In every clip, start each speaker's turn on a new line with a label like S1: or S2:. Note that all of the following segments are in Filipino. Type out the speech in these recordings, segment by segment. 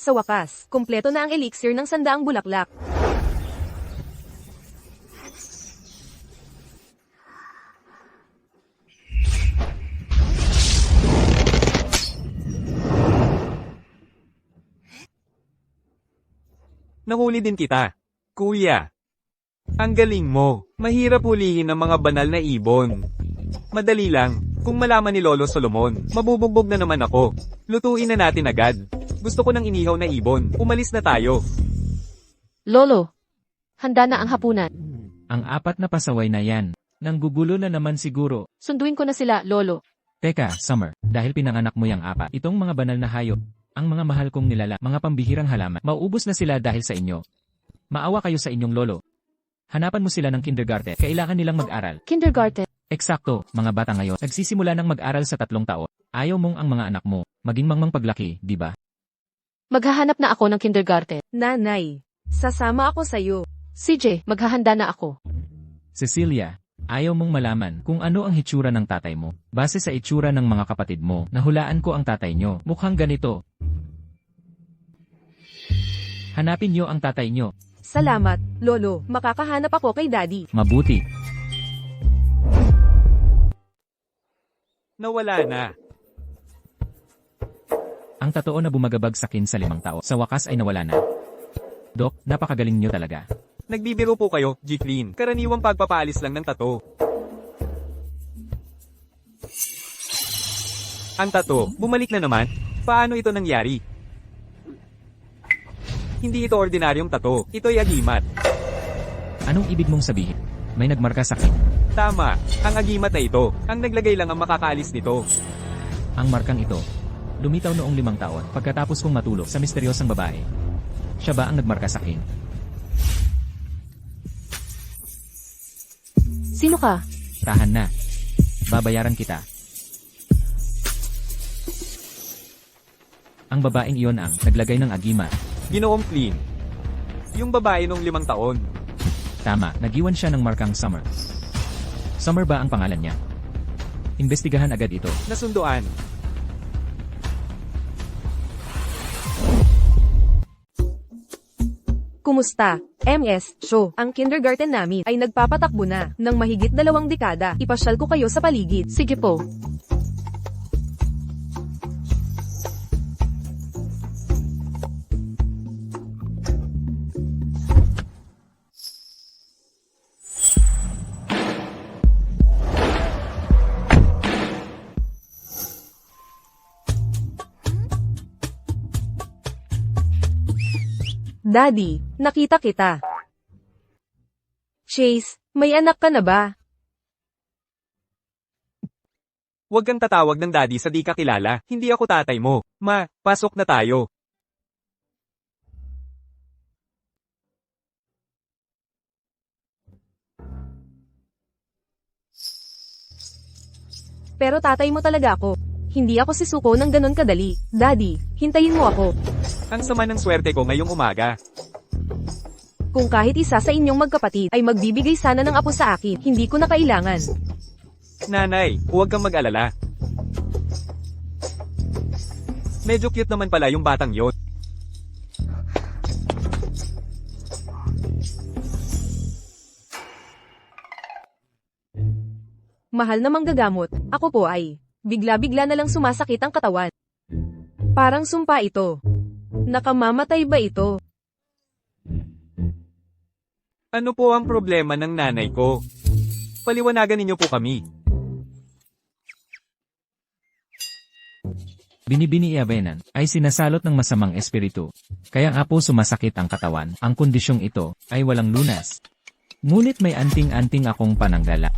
S1: Sa wakas, kumpleto na ang elixir ng sandaang bulaklak.
S2: Nahuli din kita. Kuya. Ang galing mo. Mahirap hulihin ang mga banal na ibon. Madali lang. Kung malaman ni Lolo Solomon, mabubugbog na naman ako. Lutuin na natin agad. Gusto ko ng inihaw na ibon. Umalis na tayo.
S3: Lolo, handa na ang hapunan.
S4: Ang apat na pasaway na yan. Nanggugulo na naman siguro.
S3: Sunduin ko na sila, Lolo.
S4: Teka, Summer, dahil pinanganak mo yang apat, itong mga banal na hayop, ang mga mahal kong nilala, mga pambihirang halaman, mauubos na sila dahil sa inyo. Maawa kayo sa inyong lolo. Hanapan mo sila ng kindergarten, kailangan nilang mag-aral.
S3: Kindergarten.
S4: Eksakto, mga bata ngayon, nagsisimula ng mag-aral sa 3 taon. Ayaw mong ang mga anak mo, maging mangmang paglaki, di ba?
S3: Maghahanap na ako ng kindergarten.
S1: Nanay, sasama ako sa'yo.
S3: CJ, maghahanda na ako.
S4: Cecilia, ayaw mong malaman kung ano ang hitsura ng tatay mo. Base sa itsura ng mga kapatid mo, nahulaan ko ang tatay nyo. Mukhang ganito. Hanapin nyo ang tatay nyo.
S1: Salamat, Lolo. Makakahanap ako kay Daddy.
S4: Mabuti.
S2: Nawala na.
S4: Ang totoo na bumagabag sa akin sa 5 taon, sa wakas ay nawala na. Dok, napakagaling nyo talaga.
S2: Nagbibiro po kayo, Jiclyn. Karaniwang pagpapaalis lang ng tato. Ang tato, bumalik na naman. Paano ito nangyari? Hindi ito ordinaryong tato. Ito'y agimat.
S4: Anong ibig mong sabihin? May nagmarka sa akin.
S2: Tama. Ang agimat na ito. Ang naglagay lang ang makakaalis nito.
S4: Ang markang ito, lumitaw noong 5 taon pagkatapos kong matulog sa misteryosang babae. Siya ba ang nagmarka sa akin?
S3: Sino ka?
S4: Tahan na. Babayaran kita. Ang babaeng iyon ang naglagay ng agimat.
S2: Ginoong Flynn. Yung babae nung 5 taon.
S4: Tama, nagiwan siya ng markang Summer. Summer ba ang pangalan niya? Imbestigahan agad ito.
S2: Nasunduan.
S1: Kumusta? MS, show. Ang kindergarten namin ay nagpapatakbo na ng mahigit 2 dekada. Ipasyal ko kayo sa paligid.
S3: Sige po.
S1: Daddy, nakita kita. Chase, may anak ka na ba?
S2: Huwag kang tatawag ng daddy sa di ka kilala. Hindi ako tatay mo. Ma, pasok na tayo.
S1: Pero tatay mo talaga ako. Hindi ako sisuko ng ganon kadali. Daddy, hintayin mo ako.
S2: Ang sama ng swerte ko ngayong umaga.
S1: Kung kahit isa sa inyong magkapatid ay magbibigay sana ng apo sa akin, hindi ko na kailangan.
S2: Nanay, huwag kang mag-alala. Medyo cute naman pala yung batang yun.
S1: Mahal na manggagamot, ako po ay bigla-bigla na lang sumasakit ang katawan. Parang sumpa ito. Nakamamatay ba ito?
S2: Ano po ang problema ng nanay ko? Paliwanagan ninyo po kami.
S4: Binibini Avenan ay sinasalot ng masamang espiritu. Kaya nga po sumasakit ang katawan. Ang kondisyong ito ay walang lunas. Ngunit may anting-anting akong pananggala.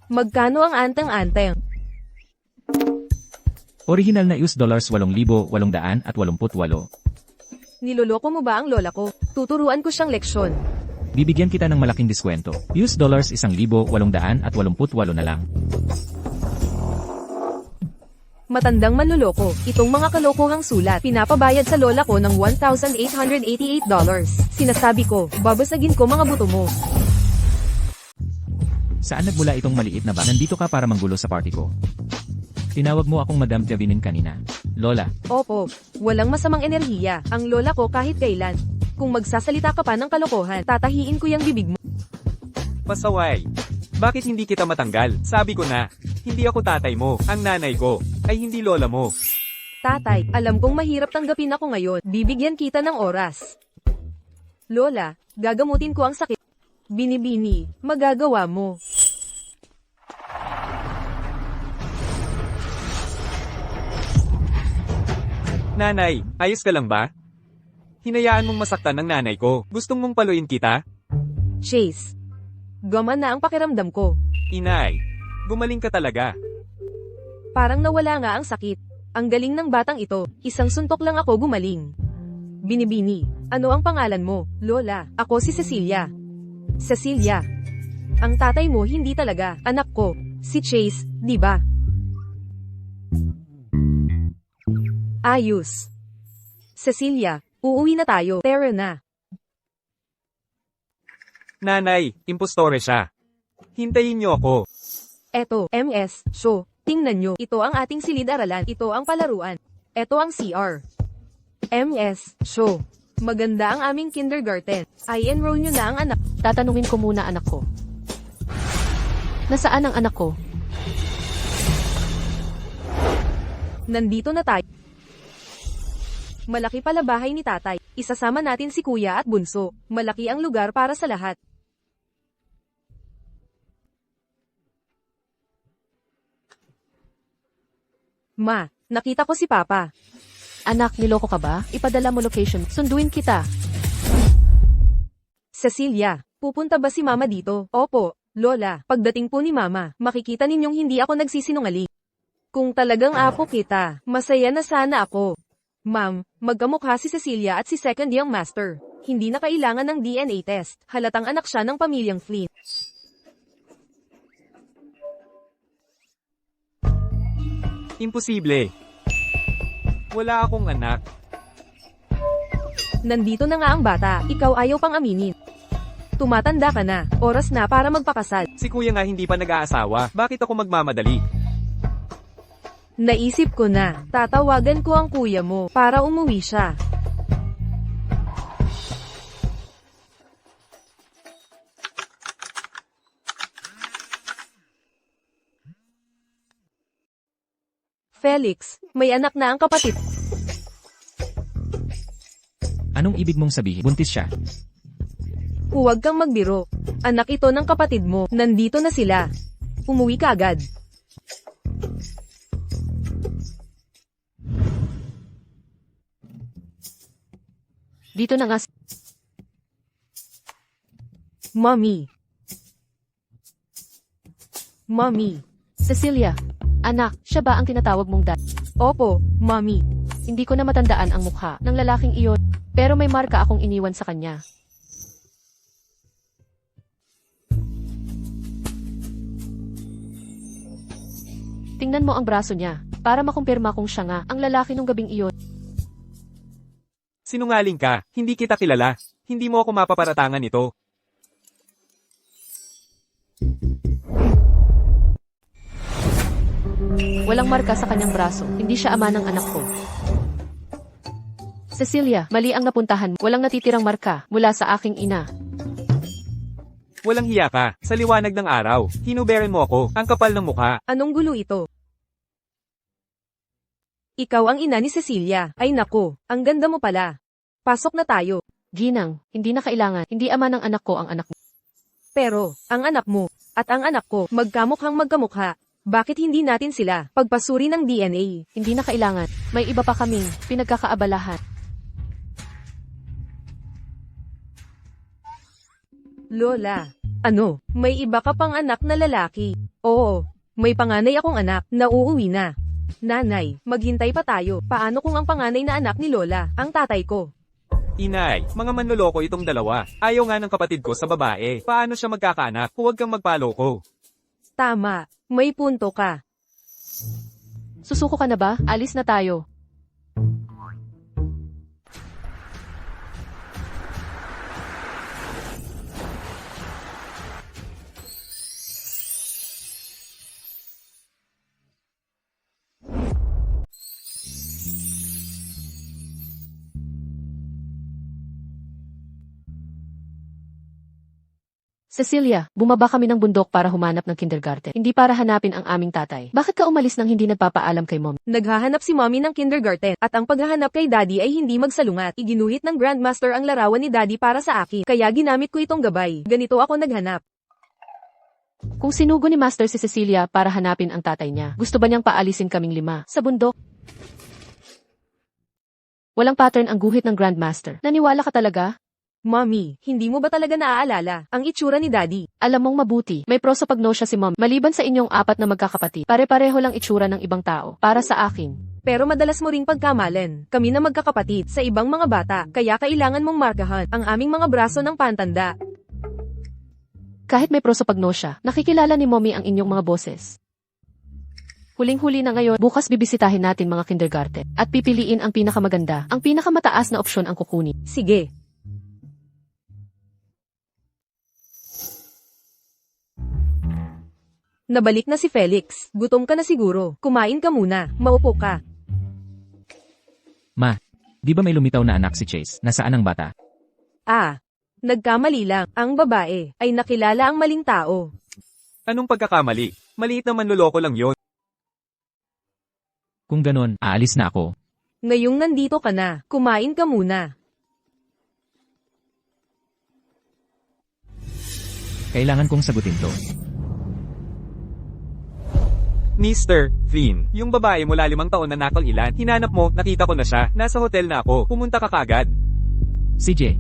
S1: Magkano ang anteng-anteng?
S4: Original na US dollars 8,888.
S1: Niloloko mo ba ang lola ko? Tuturuan ko siyang leksyon.
S4: Bibigyan kita ng malaking diskwento. US dollars 1,888 na lang.
S1: Matandang manloloko. Itong mga kalokohang sulat, pinapabayad sa lola ko ng $1,888. Sinasabi ko, babasagin ko mga buto mo.
S4: Saan nagmula itong maliit na ba? Nandito ka para manggulo sa party ko. Tinawag mo akong Madam Javinin kanina. Lola.
S1: Opo, walang masamang enerhiya ang lola ko kahit kailan. Kung magsasalita ka pa ng kalokohan, tatahiin ko yung bibig mo.
S2: Pasaway. Bakit hindi kita matanggal? Sabi ko na, hindi ako tatay mo, ang nanay ko, ay hindi lola mo.
S1: Tatay, alam kong mahirap tanggapin ako ngayon. Bibigyan kita ng oras. Lola, gagamutin ko ang sakit. Binibini, magagawa mo.
S2: Nanay, ayos ka lang ba? Hinayaan mong masaktan ng nanay ko. Gustong mong paluin kita?
S1: Chase. Gumana na ang pakiramdam ko.
S2: Inay, gumaling ka talaga.
S1: Parang nawala nga ang sakit. Ang galing ng batang ito. Isang suntok lang ako gumaling. Binibini, ano ang pangalan mo? Lola, ako si Cecilia. Cecilia. Ang tatay mo hindi talaga, anak ko. Si Chase, di ba? Ayos. Cecilia, uuwi na tayo. Tara na.
S2: Nanay, impostore siya. Hintayin niyo ako.
S1: Eto, MS, show. Tingnan nyo, ito ang ating silid-aralan. Ito ang palaruan. Ito ang CR. MS, show. Maganda ang aming kindergarten. I-enroll nyo na ang anak.
S3: Tatanungin ko muna anak ko. Nasaan ang anak ko?
S1: Nandito na tayo. Malaki pala bahay ni tatay. Isasama natin si kuya at bunso. Malaki ang lugar para sa lahat. Ma, nakita ko si Papa.
S3: Anak, niloko ka ba? Ipadala mo location. Sunduin kita.
S1: Cecilia, pupunta ba si Mama dito? Opo, Lola. Pagdating po ni Mama, makikita ninyong hindi ako nagsisinungaling. Kung talagang apo kita, masaya na sana ako. Ma'am, magkamukha si Cecilia at si second young master. Hindi na kailangan ng DNA test. Halatang anak siya ng pamilyang Flynn.
S2: Imposible. Wala akong anak.
S1: Nandito na nga ang bata, ikaw ayaw pang aminin. Tumatanda ka na, oras na para magpakasal.
S2: Si kuya nga hindi pa nag-aasawa. Bakit ako magmamadali?
S1: Naisip ko na, tatawagan ko ang kuya mo para umuwi siya. Felix, may anak na ang kapatid.
S4: Anong ibig mong sabihin? Buntis siya.
S1: Huwag kang magbiro. Anak ito ng kapatid mo, nandito na sila. Umuwi ka agad.
S3: Dito na nga.
S1: Mommy. Mommy.
S3: Cecilia. Anak, siya ba ang tinatawag mong dad?
S1: Opo, Mommy.
S3: Hindi ko na matandaan ang mukha ng lalaking iyon. Pero may marka akong iniwan sa kanya. Tingnan mo ang braso niya, para makumpirma kung siya nga ang lalaki nung gabing iyon.
S2: Sinungaling ka, hindi kita kilala. Hindi mo ako mapaparatangan nito.
S3: Walang marka sa kanyang braso, hindi siya ama ng anak ko. Cecilia, mali ang napuntahan, walang natitirang marka mula sa aking ina.
S2: Walang hiya ka, sa liwanag ng araw. Hinuberan mo ako, ang kapal ng mukha.
S1: Anong gulo ito? Ikaw ang ina ni Cecilia. Ay nako, ang ganda mo pala. Pasok na tayo.
S3: Ginang, hindi na kailangan, hindi ama ng anak ko ang anak mo.
S1: Pero, ang anak mo, at ang anak ko, magkamukhang magkamukha. Bakit hindi natin sila pagpasuri ng DNA?
S3: Hindi na kailangan, may iba pa kaming pinagkakaabalahan.
S1: Lola, ano, may iba ka pang anak na lalaki? Oo, may panganay akong anak na uuwi na. Nanay, maghintay pa tayo. Paano kung ang panganay na anak ni Lola, ang tatay ko?
S2: Inay, mga manloloko itong dalawa. Ayaw nga ng kapatid ko sa babae. Paano siya magkakaanak? Huwag kang magpaloko.
S1: Tama, may punto ka.
S3: Susuko ka na ba? Alis na tayo. Cecilia, bumaba kami ng bundok para humanap ng kindergarten. Hindi para hanapin ang aming tatay. Bakit ka umalis nang hindi nagpapaalam kay Mom?
S1: Naghahanap si mommy ng kindergarten, at ang paghahanap kay daddy ay hindi magsalungat. Iginuhit ng Grandmaster ang larawan ni daddy para sa akin, kaya ginamit ko itong gabay. Ganito ako naghanap.
S3: Kung sinugo ni Master si Cecilia para hanapin ang tatay niya, gusto ba niyang paalisin kaming 5 sa bundok? Walang pattern ang guhit ng Grandmaster. Naniwala ka talaga?
S1: Mommy, hindi mo ba talaga naaalala ang itsura ni daddy?
S3: Alam mong mabuti, may prosopagnosia si Mom. Maliban sa inyong 4 na magkakapatid, pare-pareho lang itsura ng ibang tao. Para sa akin,
S1: Pero madalas mo ring pagkamalan. Kami na magkakapatid sa ibang mga bata, kaya kailangan mong markahan ang aming mga braso ng pantanda.
S3: kahit may prosopagnosia, nakikilala ni Mommy ang inyong mga boses. Huling-huli na ngayon, bukas bibisitahin natin mga kindergarten at pipiliin ang pinakamaganda, ang pinakamataas na opsyon ang kukunin.
S1: Sige. Nabalik na si Felix. Gutom ka na siguro. Kumain ka muna. Maupo ka.
S4: Ma, di ba may lumitaw na anak si Chase? Nasaan ang bata?
S1: Ah, nagkamali lang. Ang babae ay nakilala ang maling tao.
S2: Anong pagkakamali? Maliit na manloloko lang yon.
S4: Kung ganon, aalis na ako.
S1: Ngayong nandito ka na, kumain ka muna.
S4: Kailangan kong sagutin to.
S2: Mr. Flynn, yung babae mula 5 taon na nakailan, hinanap mo, nakita ko na siya, nasa hotel na ako, pumunta ka kagad.
S4: CJ,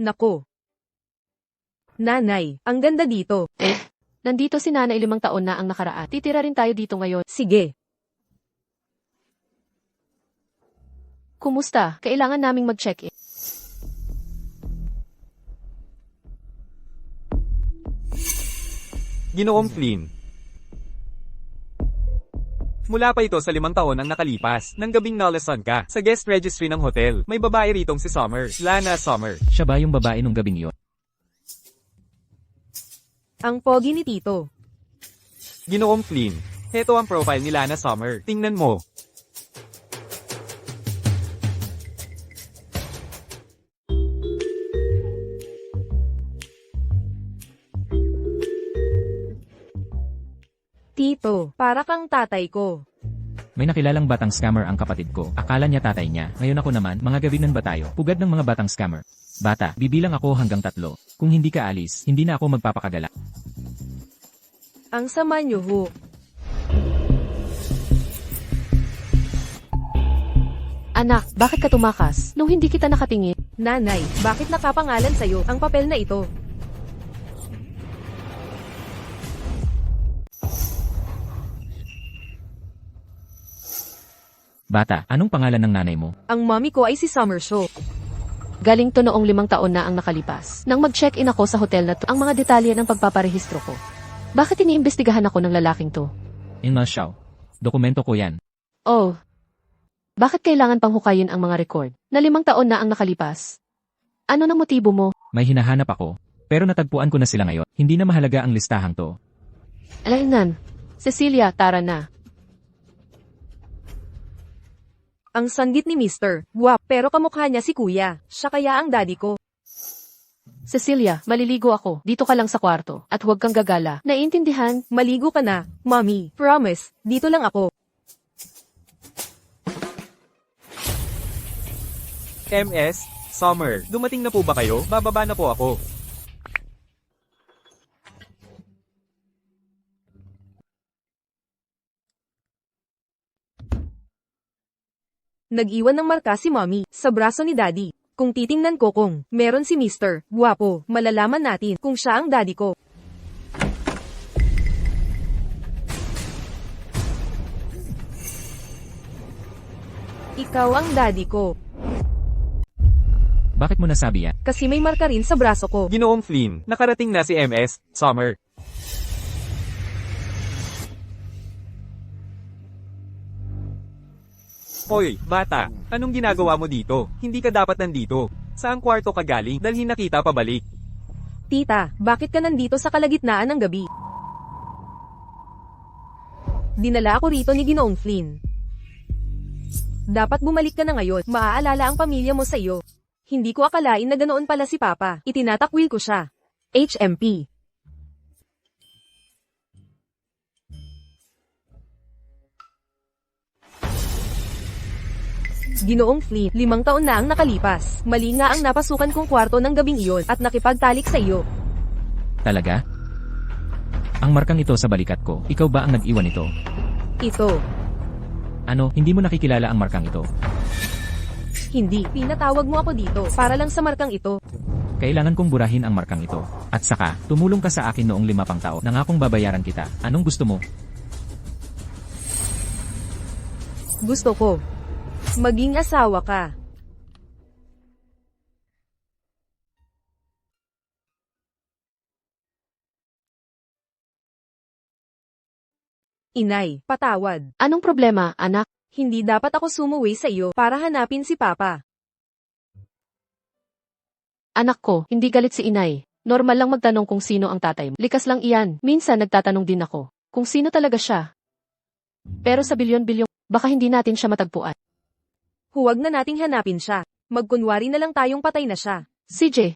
S1: Nako. Nanay, ang ganda dito.
S3: Nandito si Nanay 5 taon na ang nakaraan. Titira rin tayo dito ngayon.
S1: Sige.
S3: Kumusta? Kailangan naming mag-check-in.
S2: Ginoong Flynn. Mula pa ito sa 5 taon ang nakalipas, nang gabing nalasan ka, sa guest registry ng hotel, may babae ritong si Summer, Lana Summer.
S4: siya ba yung babae nung gabing yon?
S1: Ang pogi ni Tito.
S2: Ginoong Flynn, heto ang profile ni Lana Summer, tingnan mo.
S1: Tito, para kang tatay ko.
S4: May nakilalang batang scammer ang kapatid ko. Akala niya tatay niya. Ngayon ako naman, mga gabinan ba tayo? Pugad ng mga batang scammer. Bata, bibilang ako hanggang 3. Kung hindi ka alis, hindi na ako magpapakagala.
S1: Ang sama niyo ho.
S3: Anak, bakit ka tumakas? Nung hindi kita nakatingin,
S1: Nanay, bakit nakapangalan sa'yo ang papel na ito?
S4: Bata, anong pangalan ng nanay mo?
S1: Ang mommy ko ay si Summer Show.
S3: galing to noong 5 taon na ang nakalipas. Nang mag-check-in ako sa hotel na to, ang mga detalye ng pagpaparehistro ko. Bakit iniimbestigahan ako ng lalaking to?
S4: In Malshaw. Dokumento ko yan.
S3: Oh. Bakit kailangan pang hukayin ang mga record? Na 5 taon na ang nakalipas. Ano na motibo mo?
S4: May hinahanap ako. Pero natagpuan ko na sila ngayon. Hindi na mahalaga ang listahang to.
S3: Alainan. Cecilia, tara na.
S1: Ang sanggit ni Mr. Guwap, pero kamukha niya si Kuya. Siya kaya ang daddy ko.
S3: Cecilia, maliligo ako. Dito ka lang sa kwarto. At huwag kang gagala. Naiintindihan?
S1: Maligo ka na, Mommy. Promise, dito lang ako.
S2: MS, Summer, dumating na po ba kayo? Bababa na po ako.
S1: Nag-iwan ng marka si Mommy sa braso ni Daddy. Kung titingnan ko kung meron si Mr. Guwapo, malalaman natin kung siya ang daddy ko. Ikaw ang daddy ko,
S4: Bakit mo nasabi yan?
S1: kasi may marka rin sa braso ko.
S2: Ginoong Flynn, nakarating na si MS, Summer. Hoy, bata, anong ginagawa mo dito? Hindi ka dapat nandito. Saan kwarto ka galing? Dalhin na kita pabalik.
S1: Tita, bakit ka nandito sa kalagitnaan ng gabi? Dinala ako rito ni Ginoong Flynn. Dapat bumalik ka na ngayon. Maaalala ang pamilya mo sa iyo. Hindi ko akalain na ganoon pala si Papa. Itinatakwil ko siya. HMP. Ginoong Flynn, 5 taon na ang nakalipas. Mali nga ang napasukan kong kwarto ng gabing iyon at nakipagtalik sa iyo.
S4: Talaga? Ang markang ito sa balikat ko, ikaw ba ang nag-iwan ito?
S1: Ito.
S4: Ano, hindi mo nakikilala ang markang ito?
S1: Hindi. Pinatawag mo ako dito para lang sa markang ito.
S4: Kailangan kong burahin ang markang ito. At saka, tumulong ka sa akin noong 5 pang taon. Nangakong babayaran kita. Anong gusto mo?
S1: Gusto ko. Maging asawa ka. Inay, patawad.
S3: Anong problema, anak?
S1: Hindi dapat ako sumuwi sa iyo para hanapin si Papa.
S3: Anak ko, hindi galit si inay. Normal lang magtanong kung sino ang tatay mo. Likas lang iyan. Minsan nagtatanong din ako kung sino talaga siya. Pero sa bilyon-bilyon, baka hindi natin siya matagpuan.
S1: Huwag na nating hanapin siya. Magkunwari na lang tayong patay na siya.
S3: CJ,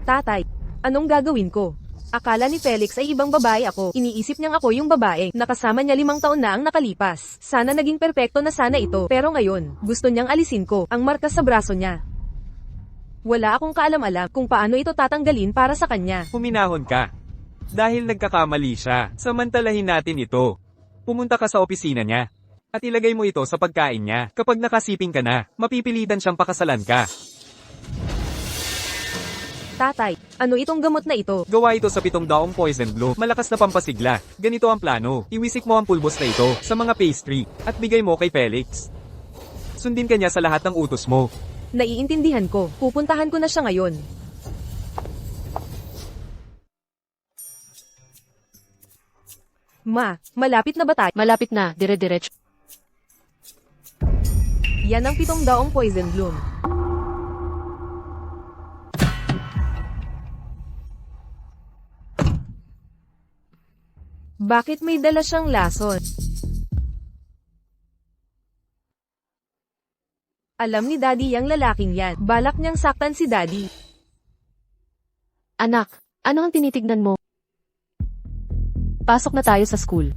S1: Tatay, anong gagawin ko? Akala ni Felix ay ibang babae ako. Iniisip niyang ako yung babae. Nakasama niya 5 taon na ang nakalipas. Sana naging perpekto na sana ito. Pero ngayon, gusto niyang alisin ko ang marka sa braso niya. Wala akong kaalam-alam kung paano ito tatanggalin para sa kanya.
S2: Huminahon ka. Dahil nagkakamali siya, samantalahin natin ito. Pumunta ka sa opisina niya. At ilagay mo ito sa pagkain niya. Kapag nakasiping ka na, mapipilitan siyang pakasalan ka.
S1: Tatay, ano itong gamot na ito?
S2: Gawa ito sa 7 daong poison blue. Malakas na pampasigla. Ganito ang plano. Iwisik mo ang pulbos na ito sa mga pastry at bigay mo kay Felix. Sundin ka niya sa lahat ng utos mo.
S1: Naiintindihan ko. Pupuntahan ko na siya ngayon. Ma, malapit na ba tayo?
S3: malapit na, dire-diretso.
S1: Yan ang 7 daong poison bloom. Bakit may dala siyang lason? Alam ni Daddy yang lalaking yan. Balak niyang saktan si Daddy.
S3: Anak, ano ang tinitignan mo? Pasok na tayo sa school.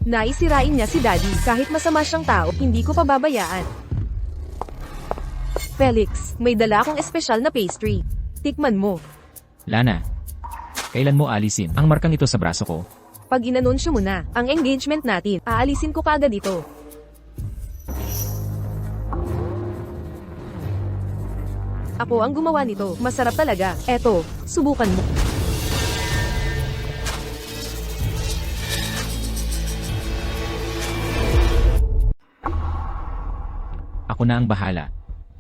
S1: Naisirain niya si Daddy. Kahit masama siyang tao, hindi ko pababayaan. Felix, may dala akong espesyal na pastry. Tikman mo.
S4: Lana, kailan mo alisin ang markang ito sa braso ko?
S1: Pag inanunsyo mo na ang engagement natin, aalisin ko kaagad ito. Ako ang gumawa nito. Masarap talaga. Eto, subukan mo.
S4: Ako na ang bahala.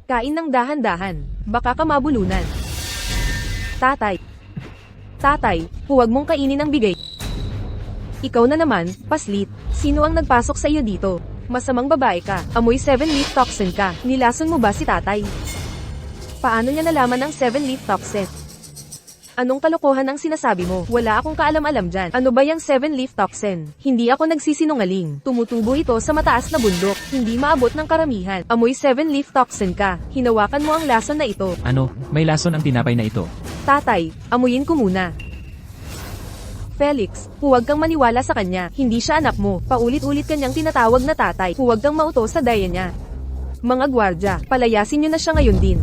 S1: Kain ng dahan-dahan. Baka ka mabulunan. Tatay. Tatay, huwag mong kainin ang bigay. Ikaw na naman, paslit. Sino ang nagpasok sa iyo dito? Masamang babae ka. Amoy 7-leaf toxin ka. Nilason mo ba si tatay? Paano niya nalaman ang 7-leaf toxin? Anong kalokohan ang sinasabi mo? Wala akong kaalam-alam dyan. Ano ba yung 7-leaf toxin? Hindi ako nagsisinungaling. Tumutubo ito sa mataas na bundok. Hindi maabot ng karamihan. Amoy 7-leaf toxin ka. Hinawakan mo ang lason na ito.
S4: Ano, may lason ang tinapay na ito.
S1: Tatay, amuyin ko muna. Felix, huwag kang maniwala sa kanya. Hindi siya anak mo. Paulit-ulit kanyang tinatawag na tatay. Huwag kang mauto sa daya niya. Mga gwardya, palayasin niyo na siya ngayon din.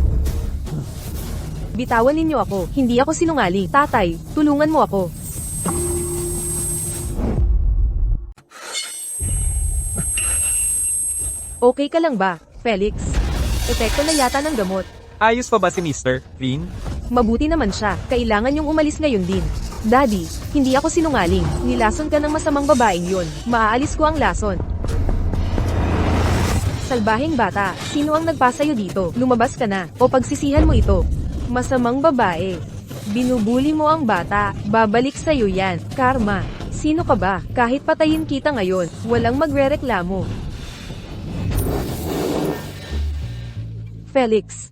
S1: Bitawan ninyo ako. Hindi ako sinungaling. Tatay, tulungan mo ako. Okay ka lang ba, Felix? Epekto na yata ng gamot.
S2: Ayos pa ba si Mr. Flynn?
S1: Mabuti naman siya. Kailangan yung umalis ngayon din. Daddy, hindi ako sinungaling. Nilason ka ng masamang babaeng yun. Maaalis ko ang lason. Salbahing bata, sino ang nagpasayo dito? Lumabas ka na, o pagsisihan mo ito. Masamang babae. Binubuli mo ang bata, babalik sa'yo yan. Karma. Sino ka ba? Kahit patayin kita ngayon, walang magrereklamo. Felix,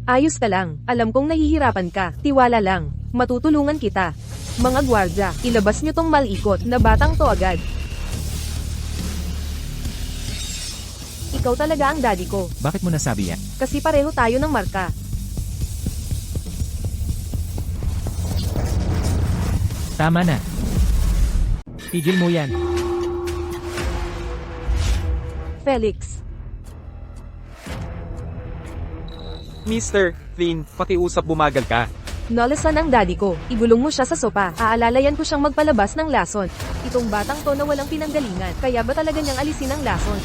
S1: ayos ka lang. Alam kong nahihirapan ka. Tiwala lang. Matutulungan kita. Mga gwardya, ilabas nyo tong malikot na batang to agad. ikaw talaga ang daddy ko.
S4: Bakit mo nasabi yan?
S1: Kasi pareho tayo ng marka.
S4: Tama na. Tigil mo yan.
S1: Felix.
S2: Mr. Flynn, pakiusap bumagal ka.
S1: Nolasan ang daddy ko. Igulong mo siya sa sopa. Aalalayan ko siyang magpalabas ng lason. Itong batang to na walang pinanggalingan. Kaya ba talaga niyang alisin ang lason?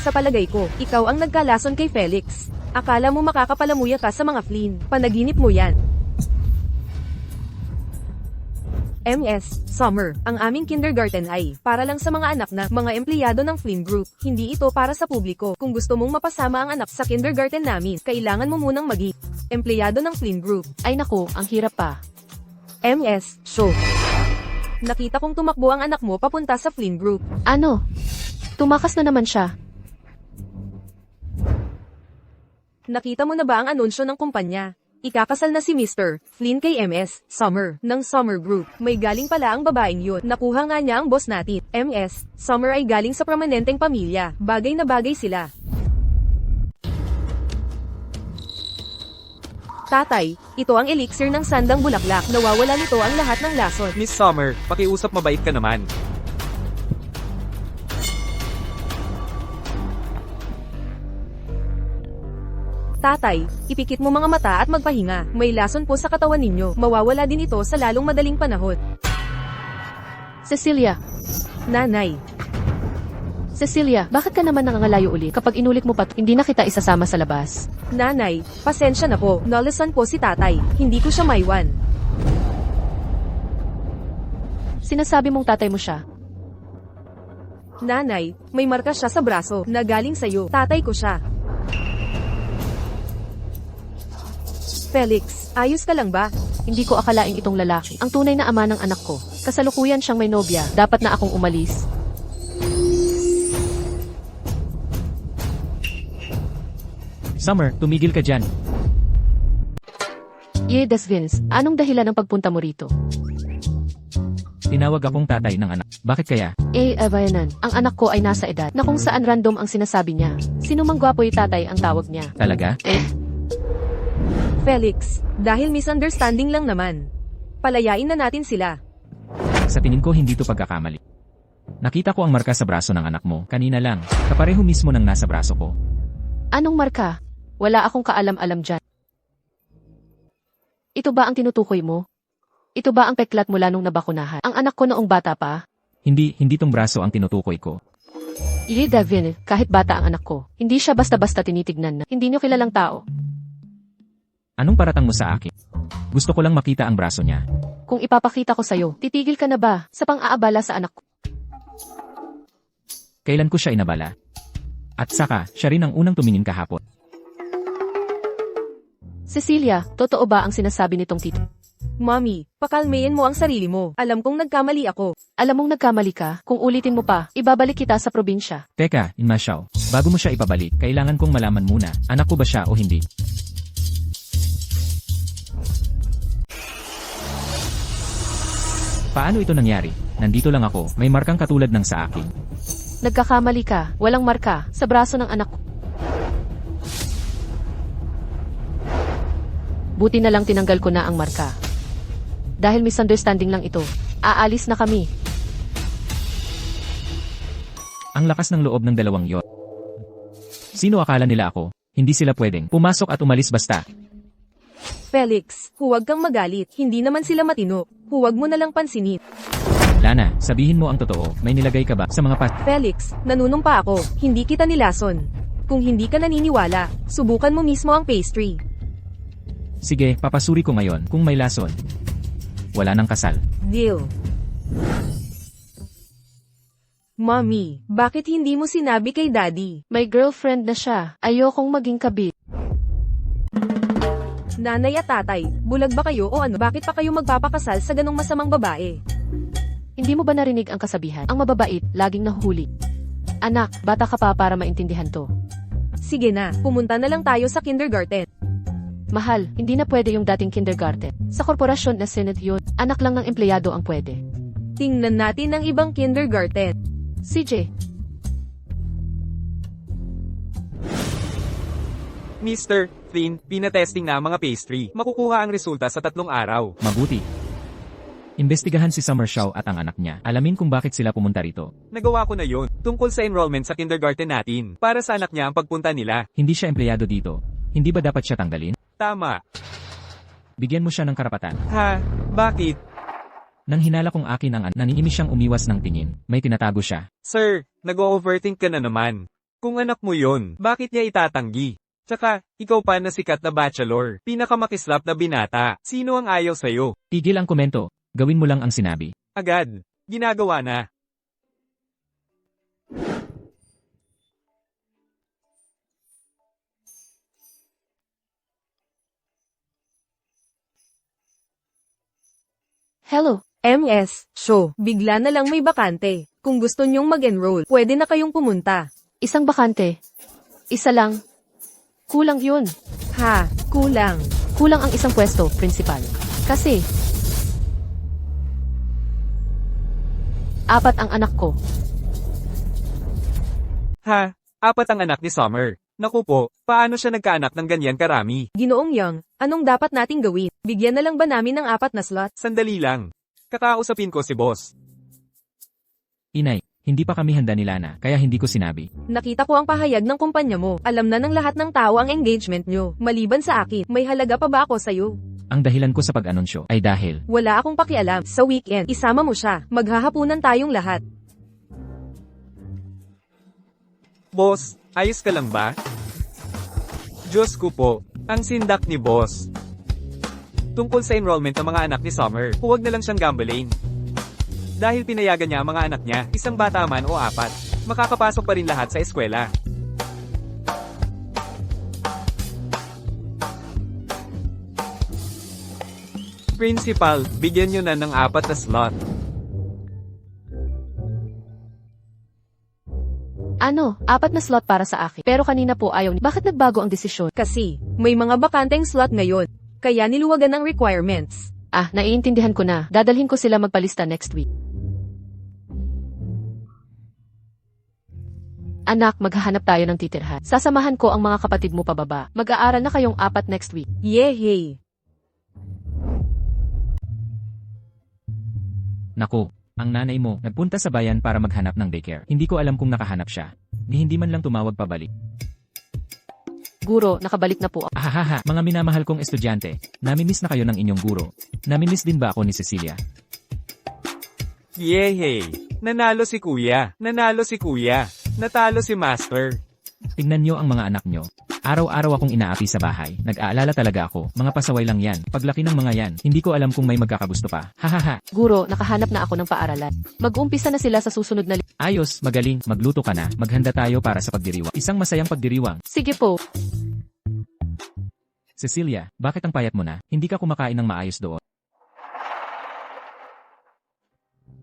S1: Sa palagay ko, ikaw ang nagkalason kay Felix. Akala mo makakapalamuya ka sa mga Flynn. Panaginip mo yan. MS, Summer, ang aming kindergarten ay para lang sa mga anak na mga empleyado ng Flynn Group. Hindi ito para sa publiko. Kung gusto mong mapasama ang anak sa kindergarten namin, kailangan mo munang maging empleyado ng Flynn Group.
S3: Ay naku, ang hirap pa.
S1: MS, show. Nakita kong tumakbo ang anak mo papunta sa Flynn Group.
S3: Ano? Tumakas na naman siya.
S1: Nakita mo na ba ang anunsyo ng kumpanya? Ikakasal na si Mr. Flynn kay MS, Summer, ng Summer Group. May galing pala ang babaeng yun. Nakuha nga niya ang boss natin. MS, Summer ay galing sa prominenteng pamilya. Bagay na bagay sila. Tatay, ito ang elixir ng sandang bulaklak. Nawawala nito ang lahat ng lason.
S2: Miss Summer, pakiusap mabait ka naman.
S1: Tatay, ipikit mo mga mata at magpahinga. May lason po sa katawan ninyo. Mawawala din ito sa lalong madaling panahon.
S3: Cecilia,
S1: Nanay,
S3: Cecilia, bakit ka naman nangangalayo ulit? Kapag inulit mo pa, hindi na kita isasama sa labas.
S1: Nanay, pasensya na po. Nolasan po si tatay. Hindi ko siya maiwan.
S3: Sinasabi mong tatay mo siya.
S1: Nanay, may marka siya sa braso na galing sa'yo. Tatay ko siya. Felix, ayos ka lang ba?
S3: Hindi ko akalaing itong lalaki ang tunay na ama ng anak ko. Kasalukuyan siyang may nobya. Dapat na akong umalis.
S4: Summer, tumigil ka dyan.
S3: Des Vince, anong dahilan ng pagpunta mo rito?
S4: Tinawag akong tatay ng anak. Bakit kaya?
S3: Abayanan, ang anak ko ay nasa edad na kung saan random ang sinasabi niya. Sino mang gwapo'y tatay ang tawag niya.
S4: Talaga?
S1: Felix, dahil misunderstanding lang naman. Palayain na natin sila.
S4: Sa tingin ko hindi to pagkakamali. Nakita ko ang marka sa braso ng anak mo. Kanina lang. Kapareho mismo ng nasa braso ko.
S3: Anong marka? Wala akong kaalam-alam dyan. Ito ba ang tinutukoy mo? Ito ba ang peklat mula nung nabakunahan? Ang anak ko noong bata pa?
S4: Hindi tong braso ang tinutukoy ko.
S3: Davin, kahit bata ang anak ko, hindi siya basta-basta tinitignan na. Hindi niyo kilalang tao.
S4: Anong paratang mo sa akin? Gusto ko lang makita ang braso niya.
S3: Kung ipapakita ko sa'yo, titigil ka na ba sa pang-aabala sa anak ko?
S4: Kailan ko siya inabala? At saka, siya rin ang unang tumingin kahapon.
S3: Cecilia, totoo ba ang sinasabi nitong tito?
S1: Mommy, pakalmayin mo ang sarili mo. Alam kong nagkamali ako.
S3: Alam mong nagkamali ka, kung ulitin mo pa, ibabalik kita sa probinsya.
S4: Teka, Inma Xiao, bago mo siya ipabalik, kailangan kong malaman muna, anak ko ba siya o hindi? Paano ito nangyari? Nandito lang ako, may markang katulad ng sa akin.
S3: Nagkakamali ka, walang marka, sa braso ng anak ko. Buti na lang tinanggal ko na ang marka. Dahil misunderstanding lang ito, aalis na kami.
S4: Ang lakas ng loob ng dalawang yon. Sino akala nila ako? Hindi sila pwedeng pumasok at umalis basta.
S1: Felix, huwag kang magalit. Hindi naman sila matino. Huwag mo na lang pansinin.
S4: Lana, sabihin mo ang totoo, may nilagay ka ba sa mga
S1: Felix, nanunumpa ako. Hindi kita nilason. Kung hindi ka naniniwala, subukan mo mismo ang pastry.
S4: Sige, papasuri ko ngayon kung may lason. Wala nang kasal.
S1: Deal. Mommy, bakit hindi mo sinabi kay Daddy?
S3: May girlfriend na siya. Ayokong maging kabit.
S1: Nanay at tatay, bulag ba kayo o ano? Bakit pa kayo magpapakasal sa ganong masamang babae?
S3: Hindi mo ba narinig ang kasabihan? Ang mababait, laging nahuhuli. Anak, bata ka pa para maintindihan to.
S1: Sige na, pumunta na lang tayo sa kindergarten.
S3: Mahal, hindi na pwede yung dating kindergarten. Sa korporasyon na Senate yun, anak lang ng empleyado ang pwede.
S1: Tingnan natin ang ibang kindergarten.
S3: CJ.
S2: Mr. Flynn, pinatesting na ang mga pastry. Makukuha ang resulta sa 3 araw.
S4: Mabuti. Imbestigahan si Summer Shaw at ang anak niya. Alamin kung bakit sila pumunta rito.
S2: Nagawa ko na yon. Tungkol sa enrollment sa kindergarten natin. Para sa anak niya ang pagpunta nila.
S4: Hindi siya empleyado dito. Hindi ba dapat siya tanggalin?
S2: Tama.
S4: Bigyan mo siya ng karapatan.
S2: Ha? Bakit?
S4: Nang hinala kong akin ang naniimis siyang umiwas ng tingin. May tinatago siya.
S2: Sir, nag-overthink ka na naman. Kung anak mo yon, bakit niya itatanggi? Tsaka, ikaw pa na sikat na bachelor. Pinakamakislap na binata. Sino ang ayaw sa'yo?
S4: Tigil ang komento. Gawin mo lang ang sinabi.
S2: Agad. Ginagawa na.
S3: Hello.
S1: MS, show. Bigla na lang may bakante. Kung gusto nyong mag-enroll, pwede na kayong pumunta.
S3: Isang bakante. Isa lang. Kulang yun.
S1: Ha, kulang.
S3: Kulang ang isang pwesto, principal. Kasi, 4 ang anak ko.
S2: Ha? 4 ang anak ni Summer. Naku po, paano siya nagkaanak ng ganyan karami?
S1: Ginoong Young, anong dapat nating gawin? Bigyan na lang ba namin ng 4 na slot?
S2: Sandali lang. Kakausapin ko si boss.
S4: Inay, hindi pa kami handa ni Lana, kaya hindi ko sinabi.
S1: Nakita ko ang pahayag ng kumpanya mo. Alam na ng lahat ng tao ang engagement nyo. Maliban sa akin, may halaga pa ba ako sa'yo?
S4: Ang dahilan ko sa pag-anunsyo ay dahil
S1: Wala akong pakialam. Sa weekend, isama mo siya. Maghahapunan tayong lahat.
S2: Boss, ayos ka lang ba? Diyos ko po, ang sindak ni boss. Tungkol sa enrollment ng mga anak ni Summer, huwag na lang siyang gambling. Dahil pinayagan niya ang mga anak niya, isang bata man o 4, makakapasok pa rin lahat sa eskwela. Principal, bigyan niyo na ng 4 na slot.
S3: Ano, 4 na slot para sa akin. Pero kanina po ayaw ni. Bakit nagbago ang desisyon?
S1: Kasi, may mga bakanteng slot ngayon. Kaya niluwagan ang requirements.
S3: Ah, naiintindihan ko na. Dadalhin ko sila magpalista next week. Anak, maghahanap tayo ng titirhan. Sasamahan ko ang mga kapatid mo pababa. Mag-aaral na kayong 4 next week.
S1: Yehey!
S4: Naku, ang nanay mo nagpunta sa bayan para maghanap ng daycare. Hindi ko alam kung nakahanap siya. Hindi man lang tumawag pabalik.
S3: Guro, nakabalik na po ako.
S4: Ahahaha, mga minamahal kong estudyante, namimiss na kayo ng inyong guro. Namimiss din ba ako ni Cecilia?
S2: Yehey! Nanalo si kuya! Nanalo si kuya! Natalo si master!
S4: Tingnan nyo ang mga anak nyo. Araw-araw akong inaapi sa bahay. Nag-aalala talaga ako. Mga pasaway lang yan. Paglaki ng mga yan, hindi ko alam kung may magkakagusto pa. Hahaha.
S3: Guro, nakahanap na ako ng paaralan. Mag-umpisa na sila sa susunod na
S4: Ayos, magaling, magluto ka na. Maghanda tayo para sa pagdiriwang. Isang masayang pagdiriwang.
S3: Sige po.
S4: Cecilia, bakit ang payat mo na? Hindi ka kumakain ng maayos doon.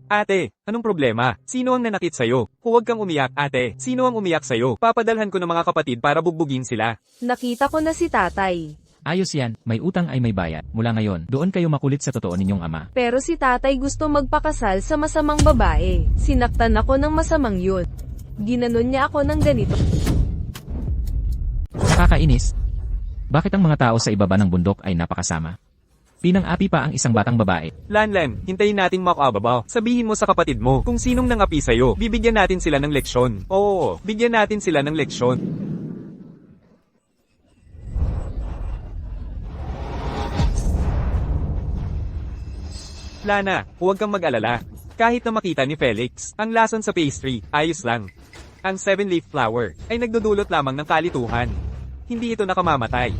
S2: Ate, anong problema? Sino ang nanakit sa'yo? Huwag kang umiyak, ate. Sino ang umiyak sa'yo? Papadalhan ko ng mga kapatid para bugbugin sila.
S1: Nakita ko na si tatay.
S4: Ayos yan, may utang ay may bayad. Mula ngayon, doon kayo makulit sa totoo ninyong ama.
S1: Pero si tatay gusto magpakasal sa masamang babae. Sinaktan ako ng masamang yun. Ginanon niya ako ng ganito.
S4: Nakakainis. Bakit ang mga tao sa ibaba ng bundok ay napakasama? Pinang-api pa ang isang batang babae.
S2: Lanlan, hintayin nating makababaw. Sabihin mo sa kapatid mo kung sinong nangapi sa'yo. Bibigyan natin sila ng leksyon. Oo, bigyan natin sila ng leksyon. Lana, huwag kang mag-alala. Kahit na makita ni Felix, ang lason sa pastry, ayos lang. Ang 7-leaf flower ay nagdudulot lamang ng kalituhan. Hindi ito nakamamatay.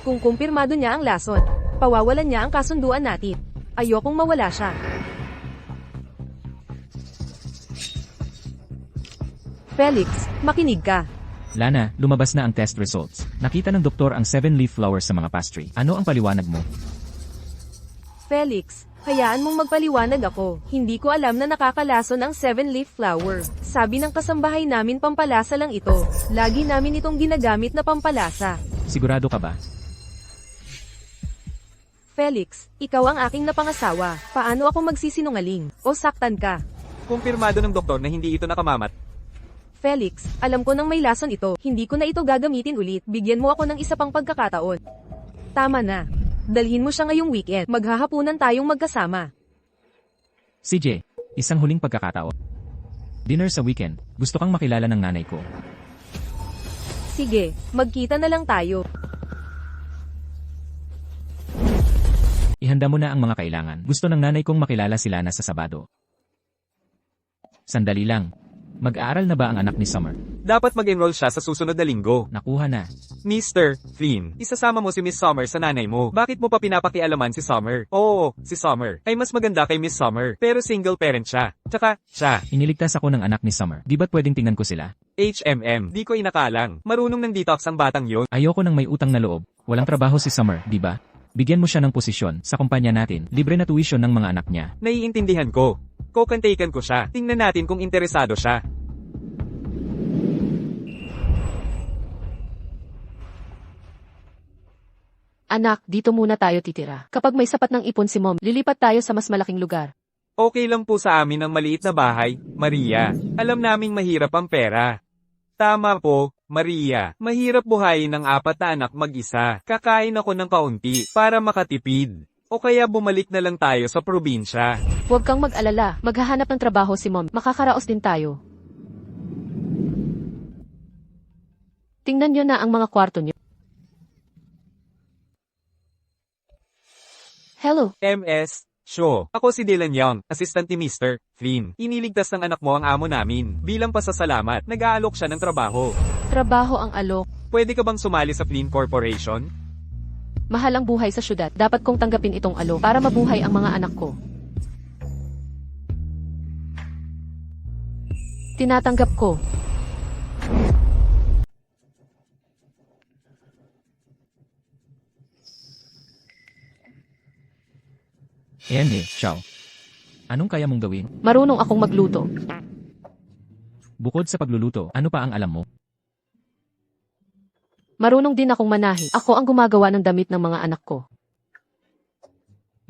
S1: Kung kumpirmado niya ang lason, pawawalan niya ang kasunduan natin. Ayokong mawala siya. Felix, makinig ka.
S4: Lana, lumabas na ang test results. Nakita ng doktor ang 7-leaf flowers sa mga pastry. Ano ang paliwanag mo?
S1: Felix, hayaan mong magpaliwanag ako. Hindi ko alam na nakakalason ang 7-leaf flower. Sabi ng kasambahay namin pampalasa lang ito. Lagi namin itong ginagamit na pampalasa.
S4: Sigurado ka ba?
S1: Felix, ikaw ang aking napangasawa. Paano ako magsisinungaling? O saktan ka?
S2: Kumpirmado ng doktor na hindi ito nakamamat.
S1: Felix, alam ko nang may lason ito, hindi ko na ito gagamitin ulit, bigyan mo ako ng isa pang pagkakataon. Tama na. Dalhin mo siya ngayong weekend, maghahapunan tayong magkasama.
S4: CJ, isang huling pagkakataon. Dinner sa weekend, gusto kang makilala ng nanay ko.
S1: Sige, magkita na lang tayo.
S4: Ihanda mo na ang mga kailangan. Gusto ng nanay kong makilala sila na sa Sabado. Sandali lang. Mag-aaral na ba ang anak ni Summer?
S2: Dapat mag-enroll siya sa susunod na linggo.
S4: Nakuha na.
S2: Mr. Flynn, isasama mo si Miss Summer sa nanay mo. Bakit mo pa pinapakialaman si Summer? Oo, si Summer ay mas maganda kay Miss Summer, pero single parent siya. Tsaka, siya,
S4: Iniligtas ako ng anak ni Summer. Di ba't pwedeng tingnan ko sila?
S2: HMM, di ko inakalang. Marunong ng detox ang batang yon.
S4: Ayoko nang may utang na loob. Walang trabaho si Summer, di ba? Bigyan mo siya ng posisyon sa kumpanya natin. Libre na tuition ng mga anak niya.
S2: Naiintindihan ko. Kokantaken ko siya. Tingnan natin kung interesado siya.
S3: Anak, dito muna tayo titira. Kapag may sapat ng ipon si Mom, lilipat tayo sa mas malaking lugar.
S2: Okay lang po sa amin ang maliit na bahay, Maria. Alam naming mahirap ang pera. Tama po, Maria. Mahirap buhayin ng 4 na anak mag-isa. Kakain ako ng kaunti para makatipid. O kaya bumalik na lang tayo sa probinsya.
S3: Huwag kang mag-alala, maghahanap ng trabaho si Mom. Makakaraos din tayo. Tingnan nyo na ang mga kwarto nyo. Hello,
S2: MS, Shaw. Ako si Dylan Young, assistant ni Mr. Flynn. Iniligtas ng anak mo ang amo namin. Bilang pasasalamat, nag-aalok siya ng trabaho.
S3: trabaho ang alok.
S2: Pwede ka bang sumali sa Flynn Corporation?
S3: Mahal ang buhay sa syudad. Dapat kong tanggapin itong alok para mabuhay ang mga anak ko. Tinatanggap ko.
S4: Xiao. Anong kaya mong gawin?
S3: Marunong akong magluto.
S4: Bukod sa pagluluto, ano pa ang alam mo?
S3: Marunong din akong manahi. Ako ang gumagawa ng damit ng mga anak ko.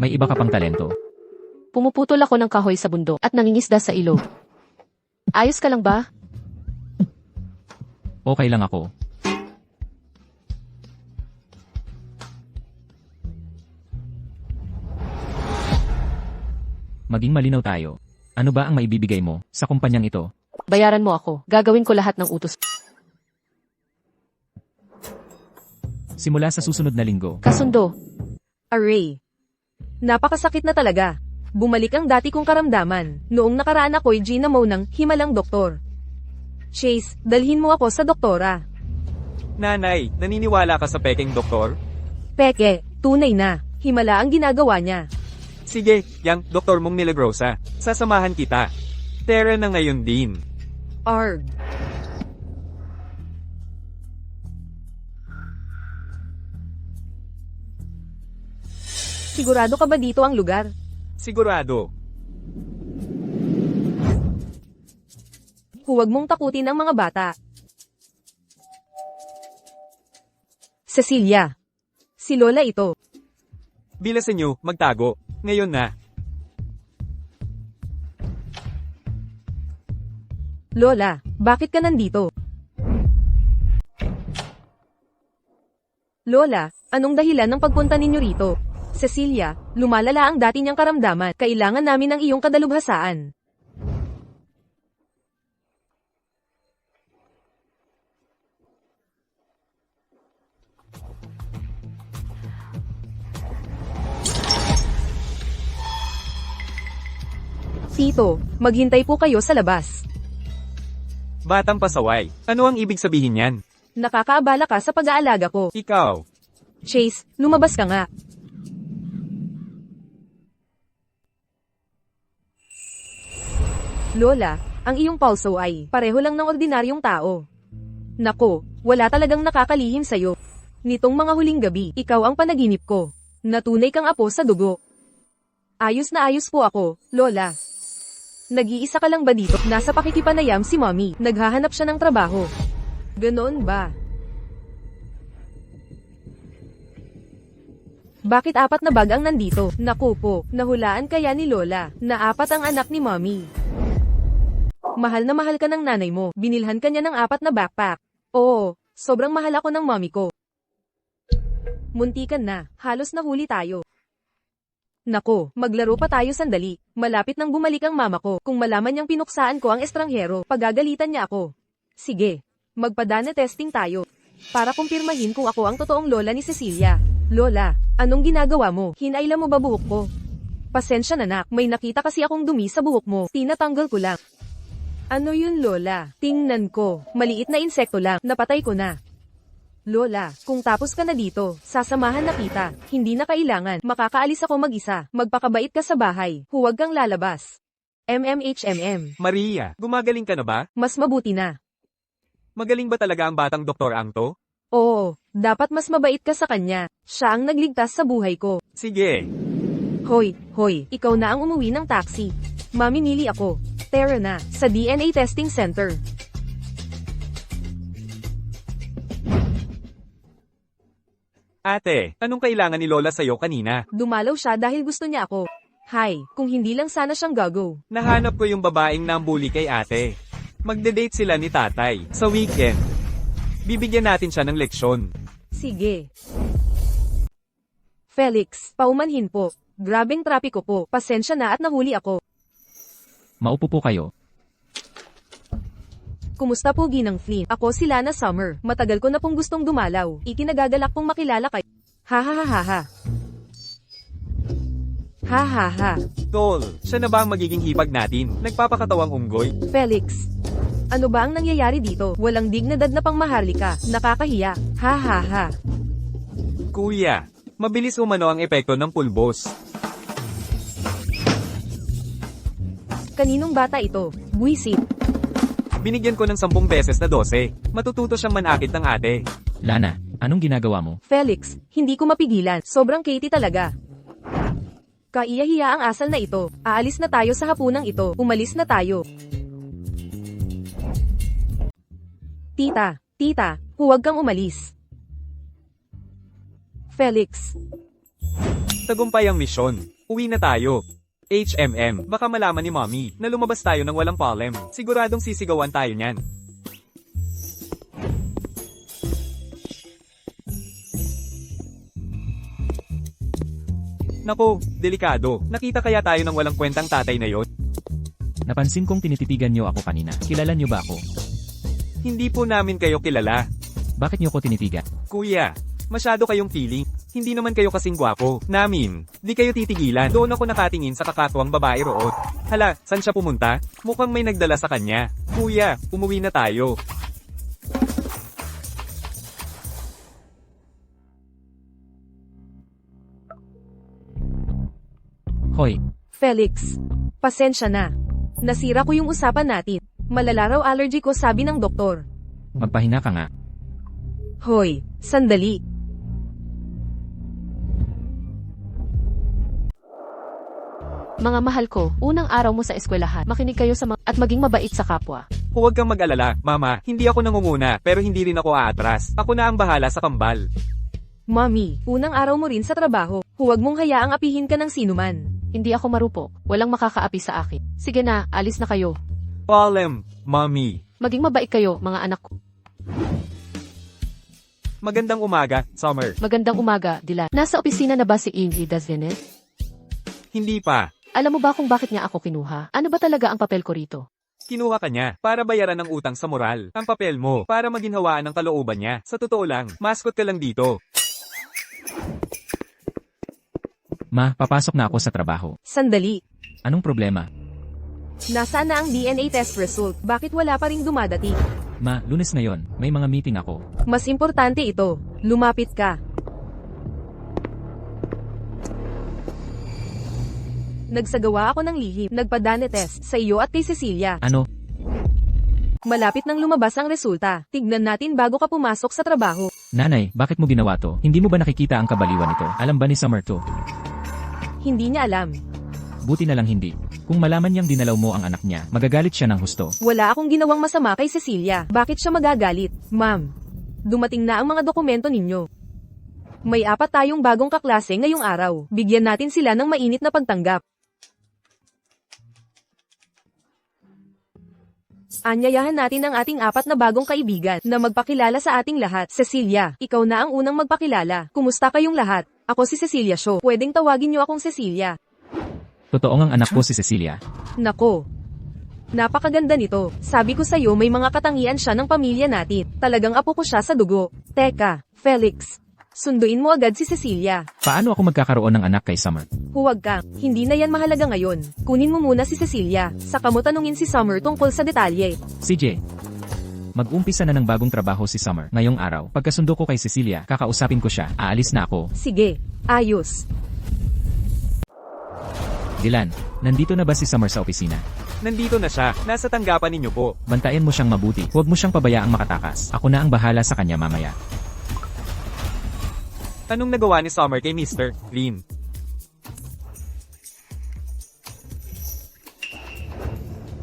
S4: May iba ka pang talento.
S3: Pumuputol ako ng kahoy sa bundok at nangingisda sa ilog. Ayos ka lang ba?
S4: Okay lang ako. Maging malinaw tayo. Ano ba ang maibibigay mo sa kumpanyang ito?
S3: Bayaran mo ako. Gagawin ko lahat ng utos.
S4: Simula sa susunod na linggo.
S3: Kasundo.
S1: Array. Napakasakit na talaga. Bumalik ang dati kong karamdaman. Noong nakaraan ako'y Gina Mo ng himalang doktor. Chase, dalhin mo ako sa doktora.
S2: Nanay, naniniwala ka sa peking doktor?
S1: Peke, tunay na. Himala ang ginagawa niya.
S2: Sige, yang doktor mong Milagrosa. Sasamahan kita. Tara na ngayon din.
S1: Arg. Sigurado ka ba dito ang lugar?
S2: Sigurado.
S1: Huwag mong takutin ang mga bata. Cecilia. Si Lola ito.
S2: Bilasan nyo, magtago. Ngayon na.
S1: Lola, bakit ka nandito? Lola, anong dahilan ng pagpunta ninyo rito? Cecilia, lumalala ang dati niyang karamdaman. Kailangan namin ng iyong kadalubhasaan. Tito, maghintay po kayo sa labas.
S2: Batang pasaway. Ano ang ibig sabihin yan?
S1: Nakakaabala ka sa pag-aalaga ko.
S2: Ikaw.
S1: Chase, lumabas ka nga. Lola, ang iyong pulso ay pareho lang ng ordinaryong tao. Nako, wala talagang nakakalihim sa'yo. Nitong mga huling gabi, ikaw ang panaginip ko. Natunay kang apo sa dugo. Ayos na ayos po ako, Lola. Nag-iisa ka lang ba dito? Nasa pakikipanayam si Mommy. Naghahanap siya ng trabaho. Ganoon ba? Bakit 4 na bag ang nandito? Naku po, nahulaan kaya ni Lola na 4 ang anak ni Mommy. Mahal na mahal ka ng nanay mo. Binilhan ka niya ng 4 na backpack. Oo, sobrang mahal ako ng mommy ko. Muntikan na, halos nahuli tayo. Nako, maglaro pa tayo sandali. Malapit nang bumalik ang mama ko. Kung malaman niyang pinuksaan ko ang estranghero, pagagalitan niya ako. Sige, magpa-DNA testing tayo. Para kumpirmahin kung ako ang totoong lola ni Cecilia. Lola, anong ginagawa mo? Hinayla mo ba buhok ko? Pasensya na nak, may nakita kasi akong dumi sa buhok mo. Tinatanggal ko lang. Ano yun lola? Tingnan ko, maliit na insekto lang, napatay ko na. Lola, kung tapos ka na dito, sasamahan na kita. Hindi na kailangan, makakaalis ako mag-isa. Magpakabait ka sa bahay, huwag kang lalabas. MMHMM.
S2: Maria, gumagaling ka na ba?
S1: Mas mabuti na.
S2: Magaling ba talaga ang batang Dr. Ang to?
S1: Oo, dapat mas mabait ka sa kanya. Siya ang nagligtas sa buhay ko.
S2: Sige.
S1: Hoy, ikaw na ang umuwi ng taxi. Mamimili ako. Tara na, sa DNA testing center.
S2: Ate, anong kailangan ni Lola sa'yo kanina?
S1: Dumalaw siya dahil gusto niya ako. Hay, kung hindi lang sana siyang gago.
S2: Nahanap ko yung babaeng nambuli kay ate. Magde-date sila ni tatay, sa weekend. Bibigyan natin siya ng leksyon.
S1: Sige. Felix, paumanhin po. Grabeng trapiko po. Pasensya na at nahuli ako.
S4: Maupo po kayo.
S1: Kumusta po Ginang Flynn? Ako si Lana Summer. Matagal ko na pong gustong dumalaw. Ikinagagalak pong makilala kayo. Ha ha ha ha ha. Ha ha ha.
S2: Tol, siya na ba ang magiging hipag natin? Nagpapakatawang unggoy?
S1: Felix. Ano ba ang nangyayari dito? Walang dignidad na pangmaharlika. Nakakahiya. Ha ha ha.
S2: Kuya, mabilis umano ang epekto ng pulbos.
S1: Kaninong bata ito? Buisit.
S2: Binigyan ko ng 10 beses na 12. Matututo siyang manakit ng ate.
S4: Lana, anong ginagawa mo?
S1: Felix, hindi ko mapigilan. Sobrang Katie talaga. Kaiyahiya ang asal na ito. Aalis na tayo sa hapunang ito. Umalis na tayo. Tita, huwag kang umalis. Felix.
S2: Tagumpay ang misyon. Uwi na tayo. HMM, baka malaman ni Mommy na lumabas tayo ng walang pollen. Siguradong sisigawan tayo niyan. Nako, delikado. Nakita kaya tayo ng walang kwentang tatay na yon?
S4: Napansin kong tinititigan niyo ako kanina. Kilala niyo ba ako?
S2: Hindi po namin kayo kilala.
S4: Bakit niyo ko tinitigan?
S2: Kuya, masyado kayong feeling. Hindi naman kayo kasing gwapo. Namin, di kayo titigilan. Doon ako nakatingin sa kakatwang babae roon. Hala, saan siya pumunta? Mukhang may nagdala sa kanya. Kuya, umuwi na tayo.
S4: Hoy,
S1: Felix. Pasensya na. Nasira ko yung usapan natin. Malala raw allergy ko sabi ng doktor.
S4: magpahina ka nga.
S1: Hoy, sandali.
S3: Mga mahal ko, unang araw mo sa eskwelahan, makinig kayo sa at maging mabait sa kapwa.
S2: Huwag kang mag-alala, Mama. Hindi ako nangunguna, pero hindi rin ako aatras. Ako na ang bahala sa kambal.
S1: Mommy, unang araw mo rin sa trabaho. Huwag mong hayaang apihin ka ng sinuman.
S3: Hindi ako marupok, walang makakaapi sa akin. Sige na, alis na kayo.
S2: Palem, Mommy.
S3: Maging mabait kayo, mga anak ko.
S2: Magandang umaga, Summer.
S3: Magandang umaga, Dylan. Nasa opisina na ba si Ingrid Dazenet?
S2: Hindi pa.
S3: Alam mo ba kung bakit niya ako kinuha? Ano ba talaga ang papel ko rito?
S2: Kinuha ka niya para bayaran ng utang sa moral. Ang papel mo para maginhawaan ng kalooban niya. Sa totoo lang, mascot ka lang dito.
S4: Ma, papasok na ako sa trabaho.
S1: Sandali.
S4: Anong problema?
S1: Nasaan na ang DNA test result? Bakit wala pa ring dumadating?
S4: Ma, Lunes ngayon, may mga meeting ako.
S1: Mas importante ito. Lumapit ka. Nagsagawa ako ng lihim. Nagpa-DNA test sa iyo at kay Cecilia.
S4: Ano?
S1: Malapit nang lumabas ang resulta. Tignan natin bago ka pumasok sa trabaho.
S4: Nanay, bakit mo ginawa to? Hindi mo ba nakikita ang kabaliwan nito? Alam ba ni Summer to?
S1: Hindi niya alam.
S4: Buti na lang hindi. Kung malaman niyang dinalaw mo ang anak niya, magagalit siya ng husto.
S1: Wala akong ginawang masama kay Cecilia. Bakit siya magagalit? Ma'am, dumating na ang mga dokumento ninyo. May 4 tayong bagong kaklase ngayong araw. Bigyan natin sila ng mainit na pagtanggap. Anyayahan natin ang ating 4 na bagong kaibigan na magpakilala sa ating lahat. Cecilia, ikaw na ang unang magpakilala. Kumusta kayong lahat? Ako si Cecilia Shaw. Pwedeng tawagin niyo akong Cecilia.
S4: Totoo ngang anak ko si Cecilia.
S1: Nako. Napakaganda nito. Sabi ko sa'yo may mga katangian siya ng pamilya natin. Talagang apo ko siya sa dugo. Teka, Felix. Sunduin mo agad si Cecilia.
S4: Paano ako magkakaroon ng anak kay Summer?
S1: Huwag ka. Hindi na yan mahalaga ngayon. Kunin mo muna si Cecilia. Saka mo tanungin si Summer tungkol sa detalye.
S4: CJ, mag-umpisa na ng bagong trabaho si Summer ngayong araw. Pagkasundo ko kay Cecilia, kakausapin ko siya. Aalis na ako.
S1: Sige. Ayos.
S4: Dylan, nandito na ba si Summer sa opisina?
S2: Nandito na siya. Nasa tanggapan ninyo po.
S4: Bantayan mo siyang mabuti. Huwag mo siyang pabayaang makatakas. Ako na ang bahala sa kanya mamaya.
S2: Anong nagawa ni Summer kay Mr. Lin?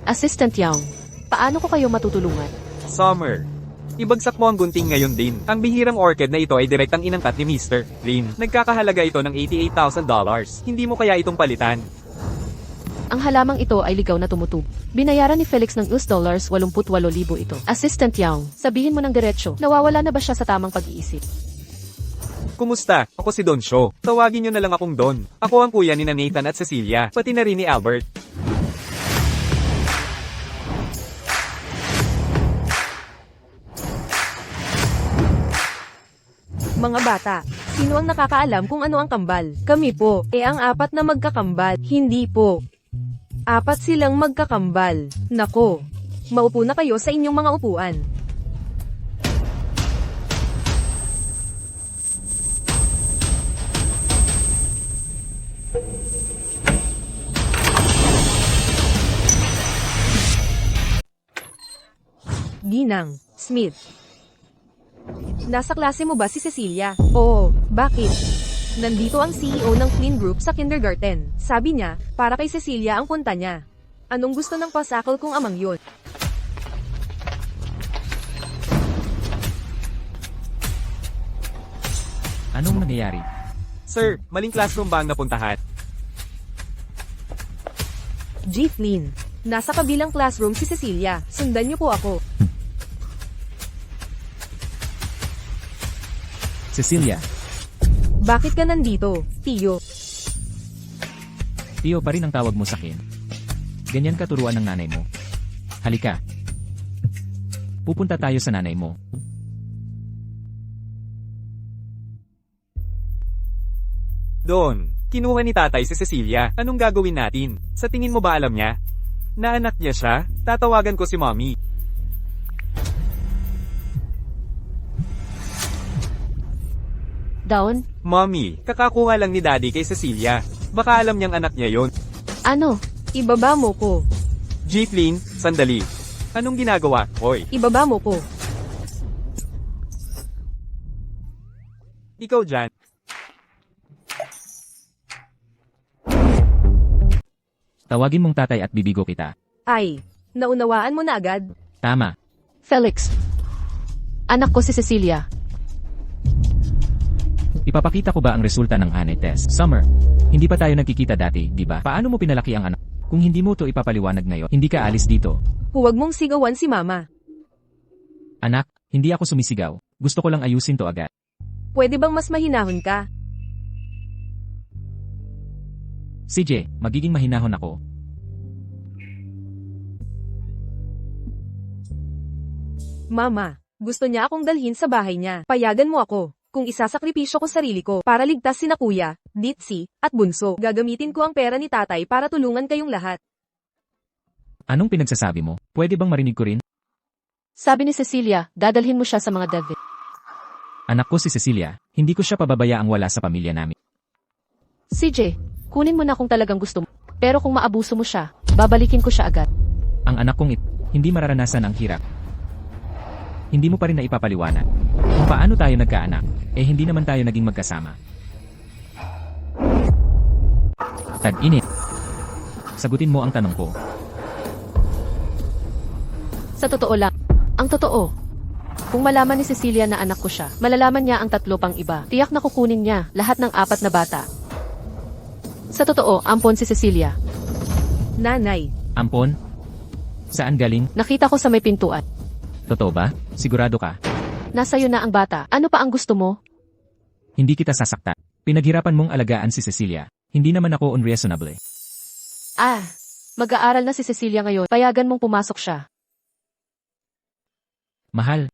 S3: Assistant Young, paano ko kayo matutulungan?
S2: Summer. Ibagsak mo ang gunting ngayon din. Ang bihirang orchid na ito ay direktang inangkat ni Mr. Lin. Nagkakahalaga ito ng $88,000. Hindi mo kaya itong palitan?
S3: Ang halamang ito ay ligaw na tumutubo. Binayaran ni Felix ng $88,000 ito. Assistant Young, sabihin mo ng diretsyo, nawawala na ba siya sa tamang pag-iisip?
S2: Kumusta? Ako si Don Shaw. Tawagin niyo na lang akong Don. Ako ang kuya ni Nathan at Cecilia, pati na rin ni Albert.
S1: Mga bata, sino ang nakakaalam kung ano ang kambal? Kami po. Ang 4 na magkakambal. Hindi po. 4 silang magkakambal. Nako. Maupo na kayo sa inyong mga upuan. Ginang, Smith. Nasa klase mo ba si Cecilia? Oo, bakit? Nandito ang CEO ng Flynn Group sa kindergarten. Sabi niya, para kay Cecilia ang punta niya. Anong gusto ng pasakal kung amang yun?
S4: Anong nangyayari?
S2: Sir, maling classroom ba ang napuntahan?
S1: G. Flynn. Nasa kabilang classroom si Cecilia. Sundan niyo po ako.
S4: Cecilia,
S1: Bakit ka nandito, Tio?
S4: Tio pa rin ang tawag mo sa akin. Ganyan ka turuan ng nanay mo. Halika. Pupunta tayo sa nanay mo.
S2: Don, kinuha ni tatay si Cecilia. Anong gagawin natin? Sa tingin mo ba alam niya? Na anak niya siya? Tatawagan ko si mommy.
S3: Down?
S2: Mommy, kakakuha lang ni daddy kay Cecilia. Baka alam niyang anak niya yon.
S3: Ano?
S1: Ibaba mo ko.
S2: G. Flynn, sandali. Anong ginagawa? Hoy,
S1: Ibaba mo ko.
S2: ikaw dyan.
S4: Tawagin mong tatay at bibigo kita.
S1: Ay, naunawaan mo na agad?
S4: Tama.
S3: Felix. Anak ko si Cecilia.
S4: Ipapakita ko ba ang resulta ng honey test? Summer, hindi pa tayo nagkikita dati, di ba? Paano mo pinalaki ang anak? Kung hindi mo to ipapaliwanag ngayon, hindi ka alis dito.
S1: Huwag mong sigawan si Mama.
S4: Anak, hindi ako sumisigaw. Gusto ko lang ayusin to agad.
S1: Pwede bang mas mahinahon ka?
S4: CJ, magiging mahinahon ako.
S1: Mama, gusto niya akong dalhin sa bahay niya. Payagan mo ako. Kung isasakripisyo ko sarili ko para ligtas sina Kuya, Ditsi, at Bunso, gagamitin ko ang pera ni tatay para tulungan kayong lahat.
S4: Anong pinagsasabi mo? Pwede bang marinig ko rin?
S3: Sabi ni Cecilia, dadalhin mo siya sa mga David.
S4: Anak ko si Cecilia, hindi ko siya pababayaang wala sa pamilya namin.
S3: CJ, kunin mo na kung talagang gusto mo. Pero kung maabuso mo siya, babalikin ko siya agad.
S4: Ang anak kong hindi mararanasan ang hirap. Hindi mo pa rin naipapaliwanag. Kung paano tayo nagkaanak, hindi naman tayo naging magkasama. Tag-init. Sagutin mo ang tanong ko.
S3: Sa totoo lang, ang totoo. Kung malaman ni Cecilia na anak ko siya, malalaman niya ang 3 pang iba. Tiyak na kukunin niya lahat ng 4 na bata. Sa totoo, ampon si Cecilia.
S1: Nanay,
S4: Ampon? Saan galing?
S3: Nakita ko sa may pintuan.
S4: Totoo ba? Sigurado ka?
S3: Nasa iyo na ang bata. Ano pa ang gusto mo?
S4: Hindi kita sasaktan. Pinaghirapan mong alagaan si Cecilia. Hindi naman ako unreasonable.
S3: Ah, mag-aaral na si Cecilia ngayon. Payagan mong pumasok siya.
S4: Mahal.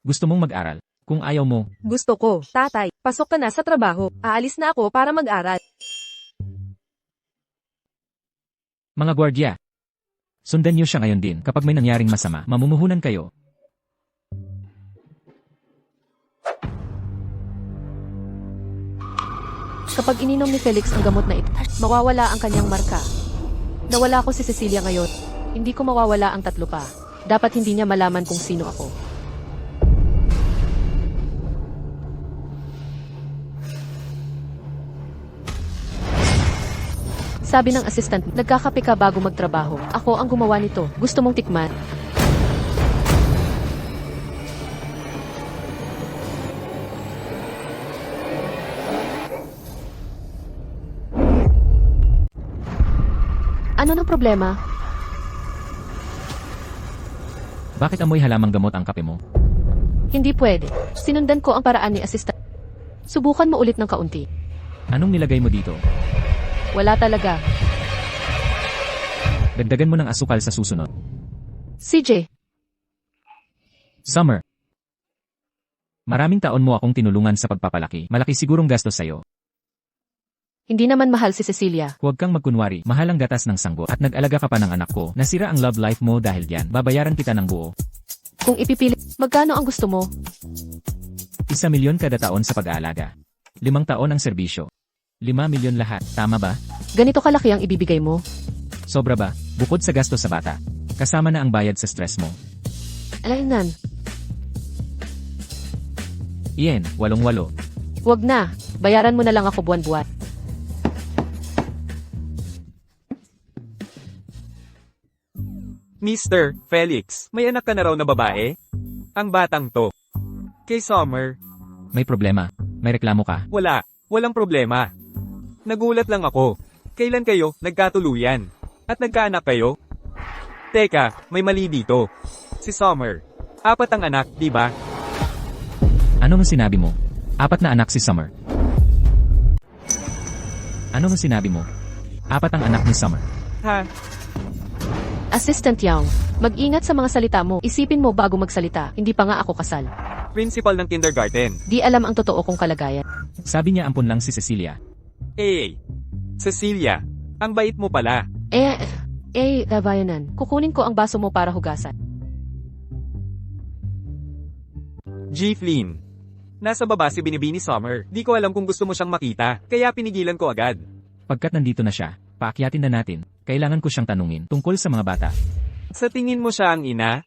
S4: Gusto mong mag-aral. Kung ayaw mo,
S1: Gusto ko. Tatay, pasok ka na sa trabaho. Aalis na ako para mag-aral.
S4: mga gwardya. Sundan niyo siya ngayon din. Kapag may nangyaring masama, mamumuhunan kayo.
S3: Kapag ininom ni Felix ang gamot na ito, mawawala ang kanyang marka. Nawala ko si Cecilia ngayon. Hindi ko mawawala ang tatlo pa. Dapat hindi niya malaman kung sino ako. Sabi ng assistant, nagkakape ka bago magtrabaho. Ako ang gumawa nito. Gusto mong tikman? Ano ng problema?
S4: Bakit amoy halamang gamot ang kape mo?
S3: Hindi pwede. Sinundan ko ang paraan ni assistant. Subukan mo ulit ng kaunti.
S4: Anong nilagay mo dito?
S3: Wala talaga.
S4: Dagdagan mo ng asukal sa susunod.
S3: CJ,
S4: Summer. Maraming taon mo akong tinulungan sa pagpapalaki. Malaki sigurong gastos sa'yo.
S3: hindi naman mahal si Cecilia.
S4: Huwag kang magkunwari. Mahal ang gatas ng sanggo at nag-alaga ka pa ng anak ko. Nasira ang love life mo dahil diyan. Babayaran kita ng buo.
S3: Kung ipipili, magkano ang gusto mo?
S4: 1,000,000 kada taon sa pag-aalaga. 5 taon ang serbisyo. 5,000,000 lahat. Tama ba?
S3: Ganito kalaki ang ibibigay mo?
S4: Sobra ba? Bukod sa gastos sa bata. Kasama na ang bayad sa stress mo.
S3: Alainan,
S4: Iyan, 8-8.
S3: wag na. Bayaran mo na lang ako buwan-buwan.
S2: Mr. Felix, may anak ka na raw na babae? Ang batang to. Kay Summer,
S4: May problema. May reklamo ka.
S2: wala. Walang problema. Nagulat lang ako. Kailan kayo nagkatuluyan? At nagkaanak kayo? Teka, may mali dito. Si Summer. 4 ang anak, di ba?
S4: Ano ang sinabi mo? 4 na anak si Summer. Ano ang sinabi mo? 4 ang anak ni Summer.
S2: Ha?
S3: Assistant Young, mag-ingat sa mga salita mo. Isipin mo bago magsalita. Hindi pa nga ako kasal.
S2: Principal ng kindergarten.
S3: Di alam ang totoo kong kalagayan.
S4: Sabi niya ampun lang si Cecilia.
S2: Cecilia, ang bait mo pala.
S3: Dabayanan. Kukunin ko ang baso mo para hugasan.
S2: G. Flynn. Nasa baba si Binibini Summer. Di ko alam kung gusto mo siyang makita, kaya pinigilan ko agad.
S4: Pagkat nandito na siya, paakyatin na natin. Kailangan ko siyang tanungin tungkol sa mga bata.
S2: Sa tingin mo siya ang ina?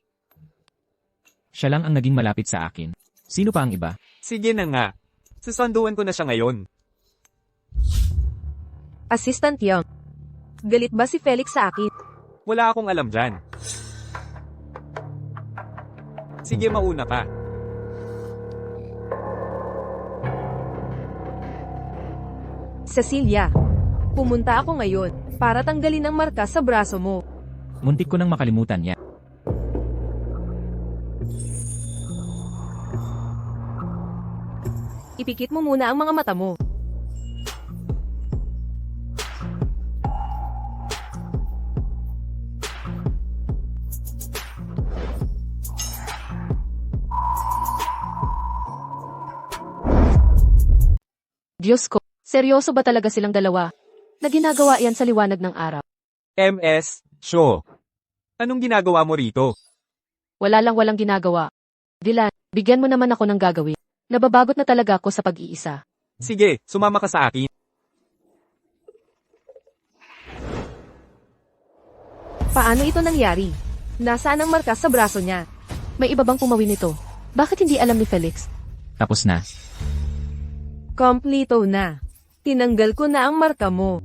S4: Siya lang ang naging malapit sa akin. Sino pa ang iba?
S2: Sige na nga. Susunduan ko na siya ngayon.
S1: Assistant Young. Galit ba si Felix sa akin?
S2: Wala akong alam dyan. Sige, mauna ka.
S1: Cecilia. Pumunta ako ngayon para tanggalin ang marka sa braso mo.
S4: Muntik ko nang makalimutan niya.
S1: Ipikit mo muna ang mga mata mo.
S3: Diyos ko, seryoso ba talaga silang dalawa? Na ginagawa yan sa liwanag ng araw.
S2: MS, show. Anong ginagawa mo rito?
S3: Walang ginagawa. Dylan, bigyan mo naman ako ng gagawin. Nababagot na talaga ako sa pag-iisa.
S2: Sige, sumama ka sa akin.
S1: Paano ito nangyari? Nasaan ang marka sa braso niya?
S3: May iba bang pumawin nito? Bakit hindi alam ni Felix?
S4: Tapos na.
S1: Kompleto na. Tinanggal ko na ang marka mo.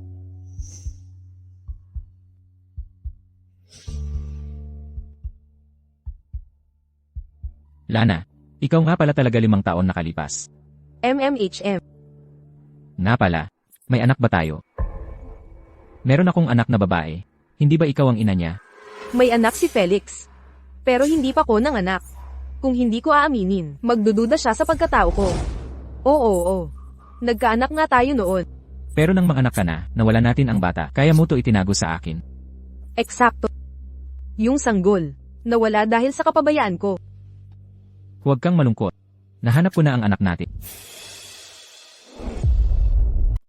S4: Lana, ikaw nga pala talaga 5 taon nakalipas.
S1: MMHM.
S4: Nga pala, may anak ba tayo? Meron akong anak na babae. Hindi ba ikaw ang ina niya?
S1: May anak si Felix. Pero hindi pa ko ng anak. Kung hindi ko aaminin, magdududa siya sa pagkatao ko. Oo. Nagkaanak nga tayo noon.
S4: Pero nang manganak ka na, nawala natin ang bata, kaya mo to itinago sa akin.
S1: Eksakto. Yung sanggol. Nawala dahil sa kapabayaan ko.
S4: Huwag kang malungkot. Nahanap ko na ang anak natin.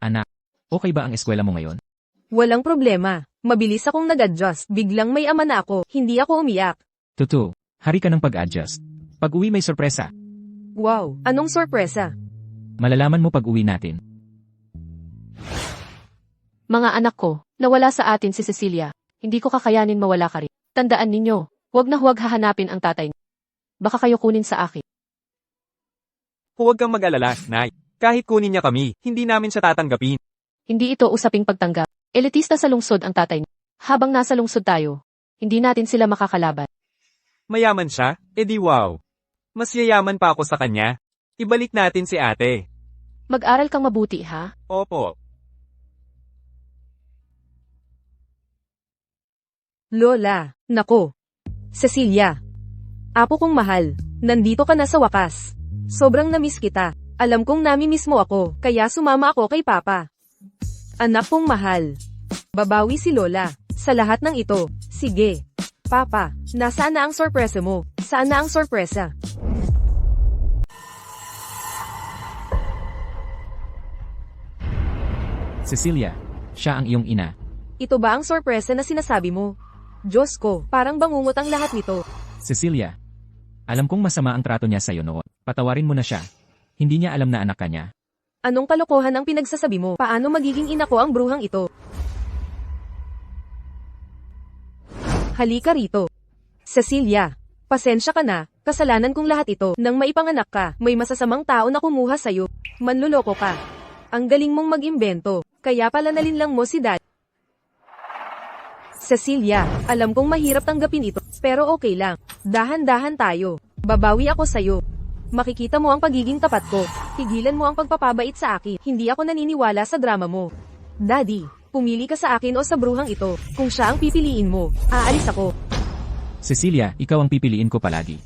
S4: Anak, okay ba ang eskwela mo ngayon?
S1: Walang problema. Mabilis akong nag-adjust. Biglang may ama na ako. Hindi ako umiyak.
S4: Tutu, hari ka ng pag-adjust. Pag-uwi may sorpresa.
S1: Wow, anong sorpresa?
S4: Malalaman mo pag-uwi natin.
S3: Mga anak ko, nawala sa atin si Cecilia. Hindi ko kakayanin mawala ka rin. Tandaan ninyo, huwag na huwag hahanapin ang tatay niyo. Baka kayo kunin sa akin.
S2: Huwag kang mag-alala, Nay. Kahit kunin niya kami, hindi namin siya tatanggapin.
S3: Hindi ito usaping pagtanggap. Elitista sa lungsod ang tatay niyo. Habang nasa lungsod tayo, hindi natin sila makakalaban.
S2: Mayaman siya? Edi wow. Mas yayaman pa ako sa kanya. Ibalik natin si ate.
S3: Mag-aral kang mabuti, ha?
S2: Opo.
S1: Lola, nako. Cecilia. Apo kong mahal, nandito ka na sa wakas. Sobrang namiss kita. Alam kong nami-miss mo ako, kaya sumama ako kay Papa. Anak kong mahal. Babawi si Lola. Sa lahat ng ito, sige. Papa, nasaan na ang sorpresa mo? Saan na ang sorpresa?
S4: Cecilia, siya ang iyong ina.
S1: Ito ba ang sorpresa na sinasabi mo? Diyos ko, parang bangungot ang lahat nito.
S4: Cecilia, alam kong masama ang trato niya sa'yo noon. Patawarin mo na siya. Hindi niya alam na anak ka niya.
S1: Anong kalokohan ang pinagsasabi mo? Paano magiging ina ko ang bruhang ito? Halika rito. Cecilia, pasensya ka na, kasalanan kong lahat ito. Nang maipanganak ka, may masasamang tao na kumuha sa'yo. Manluloko ka. Ang galing mong mag-imbento, kaya pala nalinlang mo si Dad. Cecilia, alam kong mahirap tanggapin ito, pero okay lang. Dahan-dahan tayo. Babawi ako sa'yo. Makikita mo ang pagiging tapat ko. Tigilan mo ang pagpapabait sa akin. Hindi ako naniniwala sa drama mo. Daddy, pumili ka sa akin o sa bruhang ito. Kung siya ang pipiliin mo, aalis ako.
S4: Cecilia, ikaw ang pipiliin ko palagi.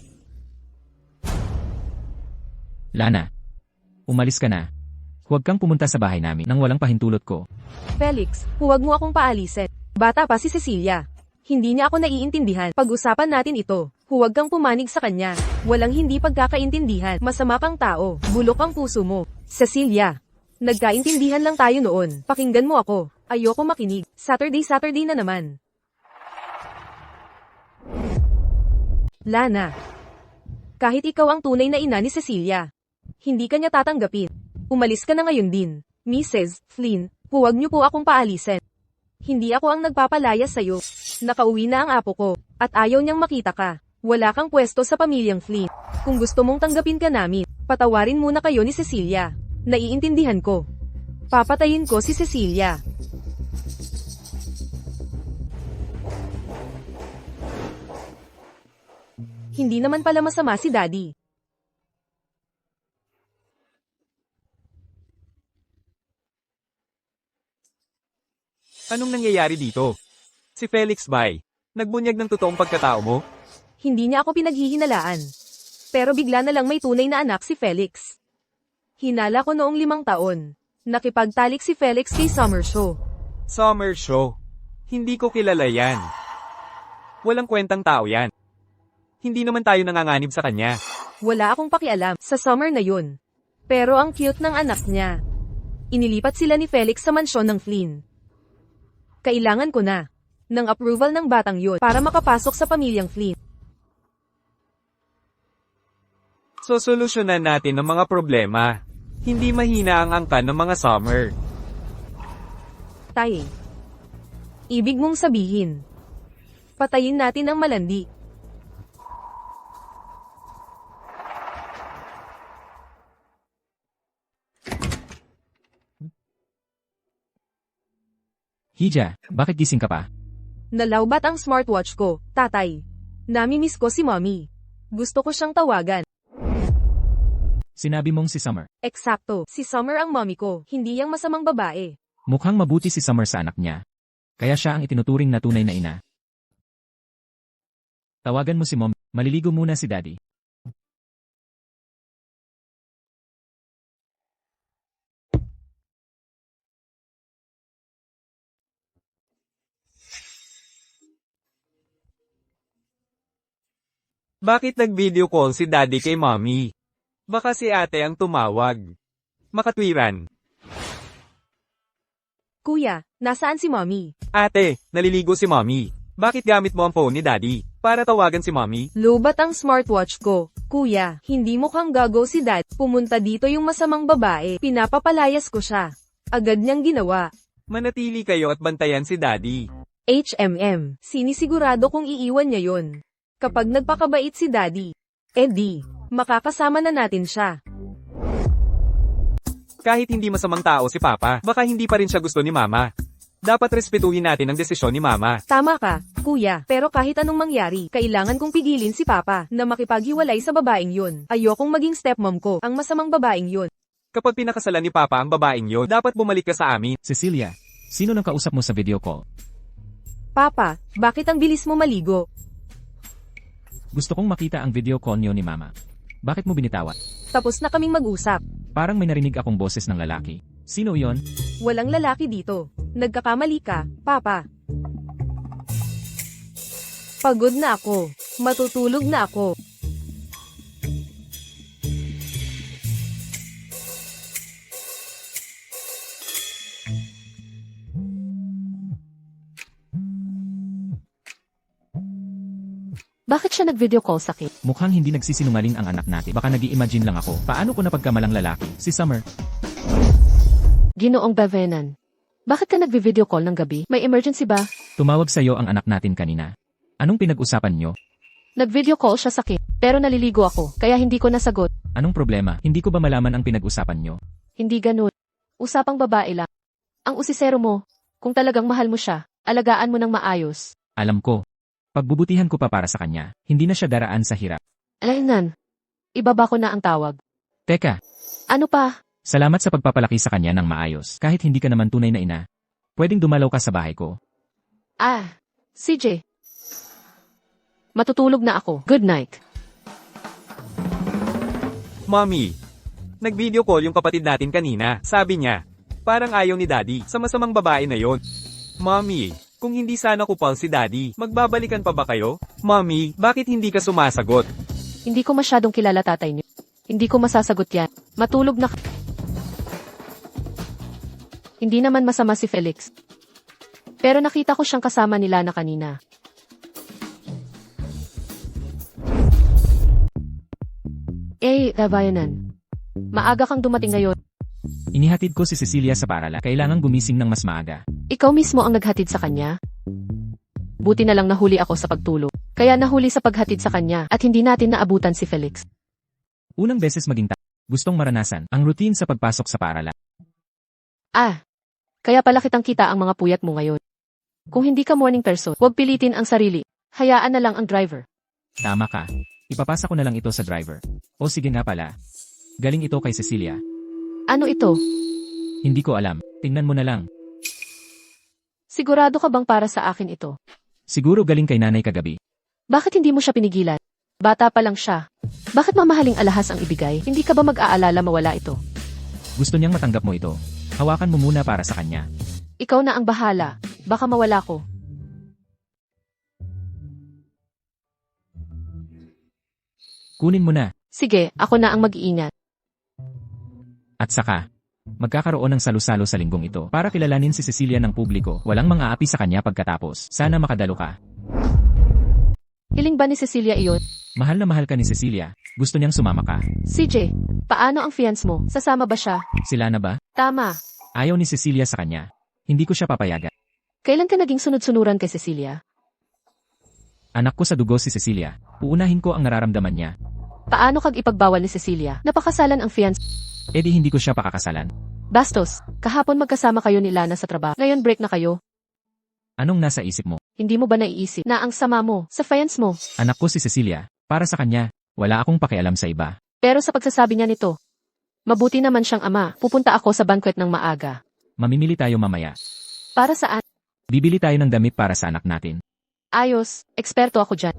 S4: Lana, umalis ka na. Huwag kang pumunta sa bahay namin nang walang pahintulot ko.
S1: Felix, huwag mo akong paalisin. Bata pa si Cecilia. Hindi niya ako naiintindihan. Pag-usapan natin ito. Huwag kang pumanig sa kanya. Walang hindi pagkakaintindihan. Masama kang tao. Bulok ang puso mo. Cecilia, nagkaintindihan lang tayo noon. Pakinggan mo ako. Ayoko makinig. Saturday na naman. Lana, kahit ikaw ang tunay na ina ni Cecilia, hindi ka niya tatanggapin. Umalis ka na ngayon din. Mrs. Flynn, huwag niyo po akong paalisin. Hindi ako ang nagpapalaya sa'yo. Nakauwi na ang apo ko, at ayaw niyang makita ka. Wala kang pwesto sa pamilyang Flynn. Kung gusto mong tanggapin ka namin, patawarin muna kayo ni Cecilia. Naiintindihan ko. Papatayin ko si Cecilia. Hindi naman pala masama si Daddy.
S2: Anong nangyayari dito? Si Felix Bay, nagbunyag ng totoong pagkatao mo?
S1: Hindi niya ako pinaghihinalaan. Pero bigla na lang may tunay na anak si Felix. Hinala ko noong 5 taon. Nakipagtalik si Felix kay Summer Show.
S2: Summer show. Hindi ko kilala yan. Walang kwentang tao yan. Hindi naman tayo nanganganib sa kanya.
S1: Wala akong pakialam sa summer na yun. Pero ang cute ng anak niya. Inilipat sila ni Felix sa mansyon ng Flynn. Kailangan ko na ng approval ng batang yun para makapasok sa pamilyang Flynn.
S2: So solusyonan natin ang mga problema. Hindi mahina ang angkan ng mga summer.
S1: Tay. Ibig mong sabihin, patayin natin ang malandi.
S4: Hija, bakit gising ka pa?
S1: Nalawbat ang smartwatch ko, tatay. Namimiss ko si mommy. Gusto ko siyang tawagan.
S4: Sinabi mong si Summer.
S1: Eksakto, si Summer ang mommy ko, hindi yang masamang babae.
S4: Mukhang mabuti si Summer sa anak niya. Kaya siya ang itinuturing na tunay na ina. Tawagan mo si Mom. Maliligo muna si Daddy.
S2: Bakit nag-video call si Daddy kay Mommy? Baka si ate ang tumawag. Makatwiran.
S1: Kuya, nasaan si Mommy?
S2: Ate, naliligo si Mommy. Bakit gamit mo ang phone ni Daddy? Para tawagan si Mommy?
S1: Lobat ang smartwatch ko. Kuya, hindi mukhang gago si Dad. Pumunta dito yung masamang babae. Pinapapalayas ko siya. Agad niyang ginawa.
S2: Manatili kayo at bantayan si Daddy.
S1: HMM, sinisigurado kong iiwan niya yon. Kapag nagpakabait si Daddy, di, makakasama na natin siya.
S2: Kahit hindi masamang tao si Papa, baka hindi pa rin siya gusto ni Mama. Dapat respetuhin natin ang desisyon ni Mama.
S1: Tama ka, kuya, pero kahit anong mangyari, kailangan kong pigilin si Papa na makipaghiwalay sa babaeng yun. Ayokong maging stepmom ko, ang masamang babaeng yun.
S2: Kapag pinakasalan ni Papa ang babaeng yon, dapat bumalik ka sa amin.
S4: Cecilia, sino nang kausap mo sa video call?
S1: Papa, bakit ang bilis mo maligo?
S4: Gusto kong makita ang video call niyo ni Mama. Bakit mo binitawan?
S1: Tapos na kaming mag-usap.
S4: Parang may narinig akong boses ng lalaki. Sino yon?
S1: Walang lalaki dito. Nagkakamali ka, Papa. Pagod na ako. Matutulog na ako.
S3: Bakit siya nag-video call sa akin?
S4: Mukhang hindi nagsisinungaling ang anak natin. Baka nag-i-imagine lang ako. Paano ko napagkamalang lalaki? Si Summer.
S3: Ginoong Bavenan. Bakit ka nag-video call ng gabi? May emergency ba?
S4: Tumawag sa'yo ang anak natin kanina. Anong pinag-usapan nyo?
S3: Nag-video call siya sa akin, pero naliligo ako, kaya hindi ko nasagot.
S4: Anong problema? Hindi ko ba malaman ang pinag-usapan nyo?
S3: Hindi ganun. Usapang babae lang. Ang usisero mo, kung talagang mahal mo siya, alagaan mo ng maayos.
S4: Alam ko. Pagbubutihan ko pa para sa kanya. Hindi na siya daraan sa hirap.
S3: Alaynan. Ibaba ko na ang tawag.
S4: Teka,
S3: Ano pa?
S4: salamat sa pagpapalaki sa kanya ng maayos. Kahit hindi ka naman tunay na ina. Pwedeng dumalaw ka sa bahay ko.
S3: CJ. Matutulog na ako. Good night.
S2: Mommy, nag-video call yung kapatid natin kanina. Sabi niya, parang ayaw ni Daddy sa masamang babae na yon. Mommy, kung hindi sana kupal si Daddy, magbabalikan pa ba kayo? Mommy, bakit hindi ka sumasagot?
S3: Hindi ko masyadong kilala tatay niyo. Hindi ko masasagot yan. Matulog na Hindi naman masama si Felix. Pero nakita ko siyang kasama ni Lana kanina. Bayanan. Maaga kang dumating ngayon.
S4: Inihatid ko si Cecilia sa paaralan. Kailangang gumising ng mas maaga.
S3: Ikaw mismo ang naghatid sa kanya? Buti na lang nahuli ako sa pagtulog. Kaya nahuli sa paghatid sa kanya at hindi natin naabutan si Felix.
S4: Unang beses maging gustong maranasan ang routine sa pagpasok sa paaralan.
S3: Kaya pala kitang kita ang mga puyat mo ngayon. Kung hindi ka morning person, huwag pilitin ang sarili. Hayaan na lang ang driver.
S4: Tama ka. Ipapasa ko na lang ito sa driver. O sige nga pala. Galing ito kay Cecilia.
S3: Ano ito?
S4: Hindi ko alam. Tingnan mo na lang.
S3: Sigurado ka bang para sa akin ito?
S4: Siguro galing kay nanay kagabi.
S3: Bakit hindi mo siya pinigilan? Bata pa lang siya. Bakit mamahaling alahas ang ibigay? Hindi ka ba mag-aalala mawala ito?
S4: Gusto niyang matanggap mo ito. Hawakan mo muna para sa kanya.
S3: Ikaw na ang bahala. Baka mawala ko.
S4: Kunin mo na.
S3: Sige, ako na ang mag-iingat.
S4: At saka, magkakaroon ng salu-salo sa linggong ito para kilalanin si Cecilia ng publiko. Walang mga api sa kanya pagkatapos. Sana makadalo ka.
S3: Hiling ba ni Cecilia iyon?
S4: Mahal na mahal ka ni Cecilia. Gusto niyang sumama ka.
S3: CJ, paano ang fiance mo? Sasama ba siya?
S4: Sila na ba?
S3: Tama.
S4: Ayaw ni Cecilia sa kanya. Hindi ko siya papayagan.
S3: Kailan ka naging sunod-sunuran kay Cecilia?
S4: Anak ko sa dugo si Cecilia. Uunahin ko ang nararamdaman niya.
S3: Paano kag ipagbawal ni Cecilia? Napakasalan ang fiance.
S4: E di hindi ko siya pakakasalan.
S3: Bastos, kahapon magkasama kayo ni Lana sa trabaho. Ngayon break na kayo.
S4: Anong nasa isip mo?
S3: Hindi mo ba naiisip na ang sama mo sa fiance mo?
S4: Anak ko si Cecilia. Para sa kanya, wala akong pakialam sa iba.
S3: Pero sa pagsasabi niya nito, mabuti naman siyang ama. Pupunta ako sa banquet ng maaga.
S4: Mamimili tayo mamaya.
S3: Para saan?
S4: Bibili tayo ng damit para sa anak natin.
S3: Ayos, eksperto ako dyan.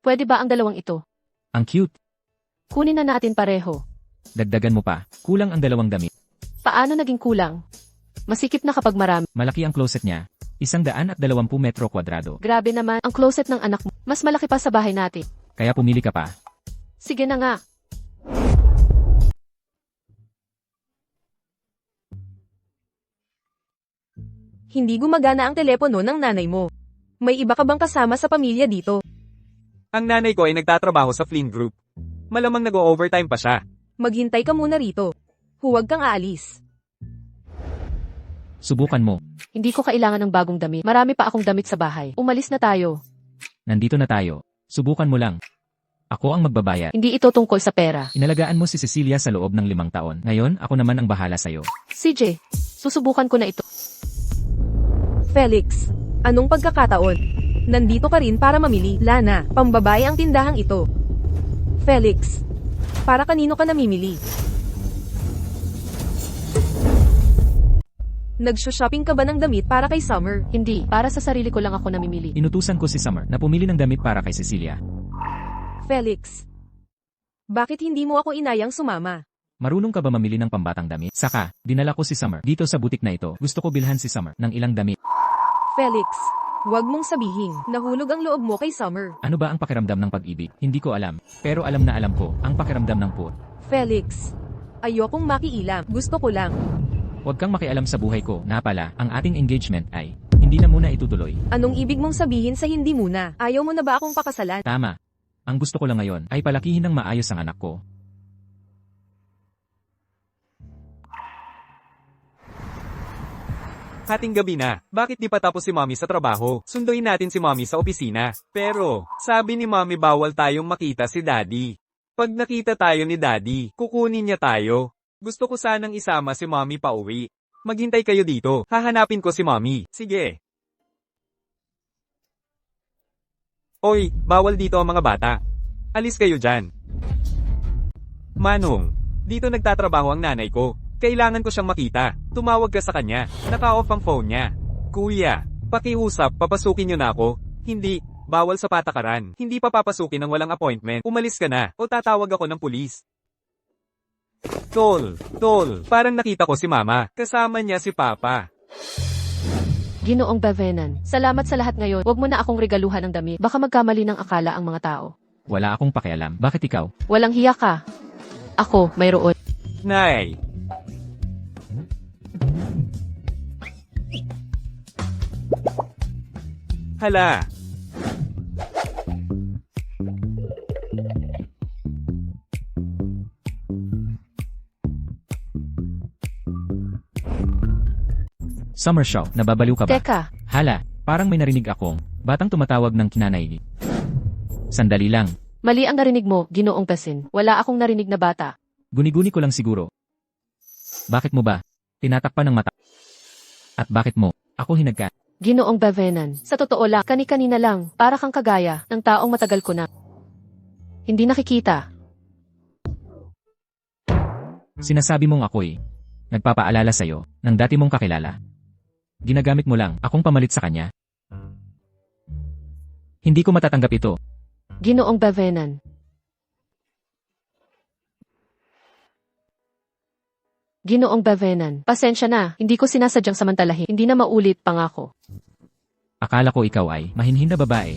S3: Pwede ba ang dalawang ito?
S4: Ang cute.
S3: Kunin na natin pareho.
S4: Dagdagan mo pa. Kulang ang 2 damit.
S3: Paano naging kulang? Masikip na kapag marami.
S4: Malaki ang closet niya. 120 metro kwadrado.
S3: Grabe naman, ang closet ng anak mo. Mas malaki pa sa bahay natin.
S4: Kaya pumili ka pa.
S3: Sige na nga.
S1: Hindi gumagana ang telepono ng nanay mo. May iba ka bang kasama sa pamilya dito?
S2: Ang nanay ko ay nagtatrabaho sa Flynn Group. Malamang nag-overtime pa siya.
S1: Maghintay ka muna rito. Huwag kang aalis.
S4: Subukan mo.
S3: Hindi ko kailangan ng bagong damit. Marami pa akong damit sa bahay. Umalis na tayo.
S4: Nandito na tayo. Subukan mo lang. Ako ang magbabayad.
S3: Hindi ito tungkol sa pera.
S4: Inalagaan mo si Cecilia sa loob ng 5 taon. Ngayon, ako naman ang bahala sa'yo.
S3: CJ, susubukan ko na ito.
S1: Felix, anong pagkakataon? Nandito ka rin para mamili. Lana, pambabae ang tindahang ito. Felix, para kanino ka namimili? Nagsho-shopping ka ba ng damit para kay Summer?
S3: Hindi, para sa sarili ko lang ako namimili.
S4: Inutusan ko si Summer na pumili ng damit para kay Cecilia.
S1: Felix, bakit hindi mo ako inayang sumama?
S4: Marunong ka ba mamili ng pambatang damit? Saka, dinala ko si Summer dito sa butik na ito. Gusto ko bilhan si Summer ng ilang damit.
S1: Felix, wag mong sabihin, nahulog ang loob mo kay Summer.
S4: Ano ba ang pakiramdam ng pag-ibig? Hindi ko alam. Pero alam na alam ko ang pakiramdam ng puot.
S1: Felix, ayokong makiilam, gusto ko lang.
S4: Huwag kang makialam sa buhay ko. Na pala, ang ating engagement ay hindi na muna itutuloy.
S1: Anong ibig mong sabihin sa hindi muna? Ayaw mo na ba akong pakasalan?
S4: Tama. Ang gusto ko lang ngayon ay palakihin ng maayos ang anak ko.
S2: Hating gabi na. Bakit di pa tapos si Mommy sa trabaho? Sunduin natin si Mommy sa opisina. Pero, sabi ni Mommy bawal tayong makita si Daddy. Pag nakita tayo ni Daddy, kukunin niya tayo. Gusto ko sanang isama si Mommy pa uwi. Maghintay kayo dito. Hahanapin ko si Mommy. Sige. Oy, bawal dito ang mga bata. Alis kayo dyan. Manong, dito nagtatrabaho ang nanay ko. Kailangan ko siyang makita. Tumawag ka sa kanya. Naka-off ang phone niya. Kuya, pakiusap, papasukin niyo na ako. Hindi, bawal sa patakaran. Hindi pa papasukin ng walang appointment. Umalis ka na, o tatawag ako ng pulis. Tol, parang nakita ko si Mama. Kasama niya si Papa.
S3: Ginoong Bavenan, salamat sa lahat ngayon. Huwag mo na akong regaluhan ng damit. Baka magkamali ng akala ang mga tao.
S4: Wala akong pakialam. Bakit ikaw?
S3: Walang hiya ka. Ako, mayroon.
S2: Nay, hala.
S4: Summer Shaw, nababaliw ka ba?
S3: Teka,
S4: Hala, parang may narinig akong batang tumatawag ng kinanay. Sandali lang.
S3: mali ang narinig mo, Ginoong Pesin. Wala akong narinig na bata.
S4: Guni-guni ko lang siguro. Bakit mo ba? Tinatakpan ng mata. At bakit mo? Ako hinagka.
S3: Ginoong Bavenan, sa totoo lang, kani-kanina lang, para kang kagaya ng taong matagal ko na. Hindi nakikita.
S4: Sinasabi mong ako'y nagpapaalala sa'yo ng dati mong kakilala. Ginagamit mo lang akong pamalit sa kanya. Hindi ko matatanggap ito.
S3: Ginoong Bavenan. Ginoong Bavenan, pasensya na, hindi ko sinasadyang samantalahin, hindi na maulit, pangako.
S4: Akala ko ikaw ay mahinhin na babae.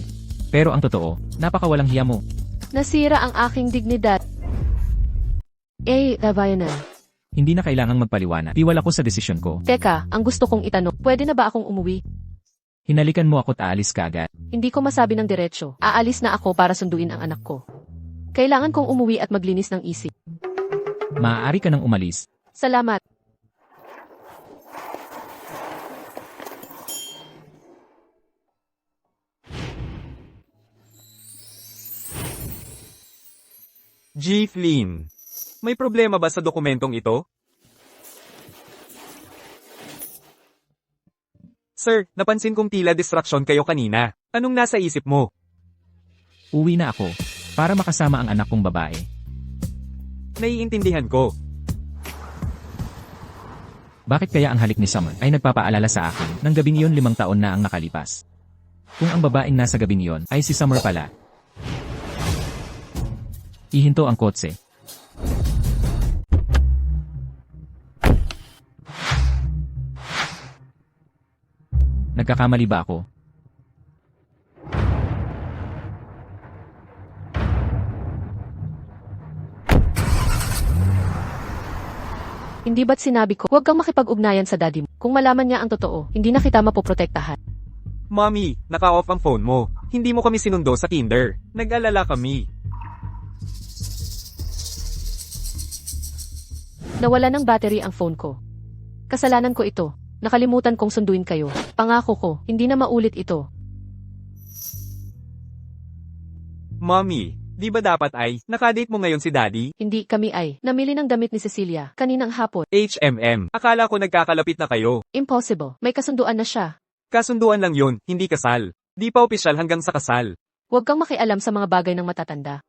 S4: Pero ang totoo, napakawalang hiya mo.
S3: Nasira ang aking dignidad. Bavenan.
S4: Hindi na kailangang magpaliwanag. Tiwala ko sa desisyon ko.
S3: Teka, ang gusto kong itanong, pwede na ba akong umuwi?
S4: Hinalikan mo ako't aalis ka agad.
S3: Hindi ko masabi ng diretsyo. Aalis na ako para sunduin ang anak ko. Kailangan kong umuwi at maglinis ng isip.
S4: Maaari ka nang umalis.
S3: Salamat.
S2: G. Flynn, may problema ba sa dokumentong ito? Sir, napansin kong tila distraction kayo kanina. Anong nasa isip mo?
S4: Uwi na ako para makasama ang anak kong babae.
S2: Naiintindihan ko.
S4: Bakit kaya ang halik ni Summer ay nagpapaalala sa akin ng gabing iyon 5 taon na ang nakalipas? Kung ang babaeng nasa gabing iyon ay si Summer pala. Ihinto ang kotse. Nagkakamali ba ako?
S3: Hindi ba't sinabi ko, huwag kang makipag-ugnayan sa daddy mo. Kung malaman niya ang totoo, hindi na kita mapoprotektahan.
S2: Mommy, naka-off ang phone mo. Hindi mo kami sinundo sa kinder. Nag-alala kami.
S3: Nawala ng battery ang phone ko. Kasalanan ko ito. Nakalimutan kong sunduin kayo. Pangako ko, hindi na maulit ito.
S2: Mommy, di ba dapat ay, nakadate mo ngayon si Daddy?
S3: Hindi kami ay namili ng damit ni Cecilia kaninang hapon.
S2: HMM, akala ko nagkakalapit na kayo.
S3: Impossible. May kasunduan na siya.
S2: Kasunduan lang yun, hindi kasal. Di pa opisyal hanggang sa kasal.
S3: Huwag kang makialam sa mga bagay ng matatanda.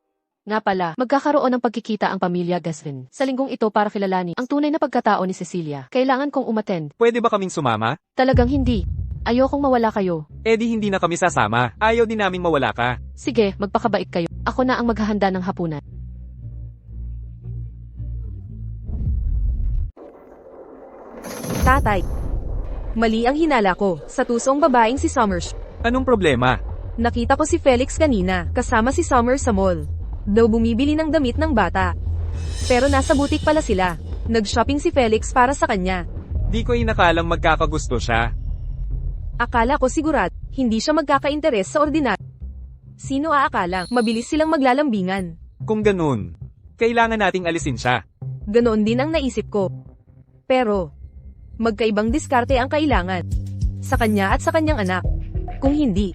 S3: Nga pala, magkakaroon ng pagkikita ang pamilya Gasvin sa linggong ito para kilalanin ang tunay na pagkatao ni Cecilia. Kailangan kong umattend.
S2: Pwede ba kaming sumama?
S3: Talagang hindi. Ayokong mawala kayo.
S2: Eh di hindi na kami sasama. Ayaw din naming mawala ka.
S3: Sige, magpakabait kayo. Ako na ang maghahanda ng hapunan.
S1: Tatay. Mali ang hinala ko sa tusong babaeng si Summers.
S2: Anong problema?
S1: Nakita ko si Felix kanina, kasama si Summer sa mall. Daw bumibili ng damit ng bata. Pero nasa butik pala sila. Nag-shopping si Felix para sa kanya.
S2: Di ko inakalang magkakagusto siya.
S1: Akala ko sigurad, hindi siya magkaka-interes sa ordinaryo. Sino aakalang, mabilis silang maglalambingan.
S2: Kung ganun, kailangan nating alisin siya.
S1: Ganoon din ang naisip ko. Pero, magkaibang diskarte ang kailangan. Sa kanya at sa kanyang anak. Kung hindi,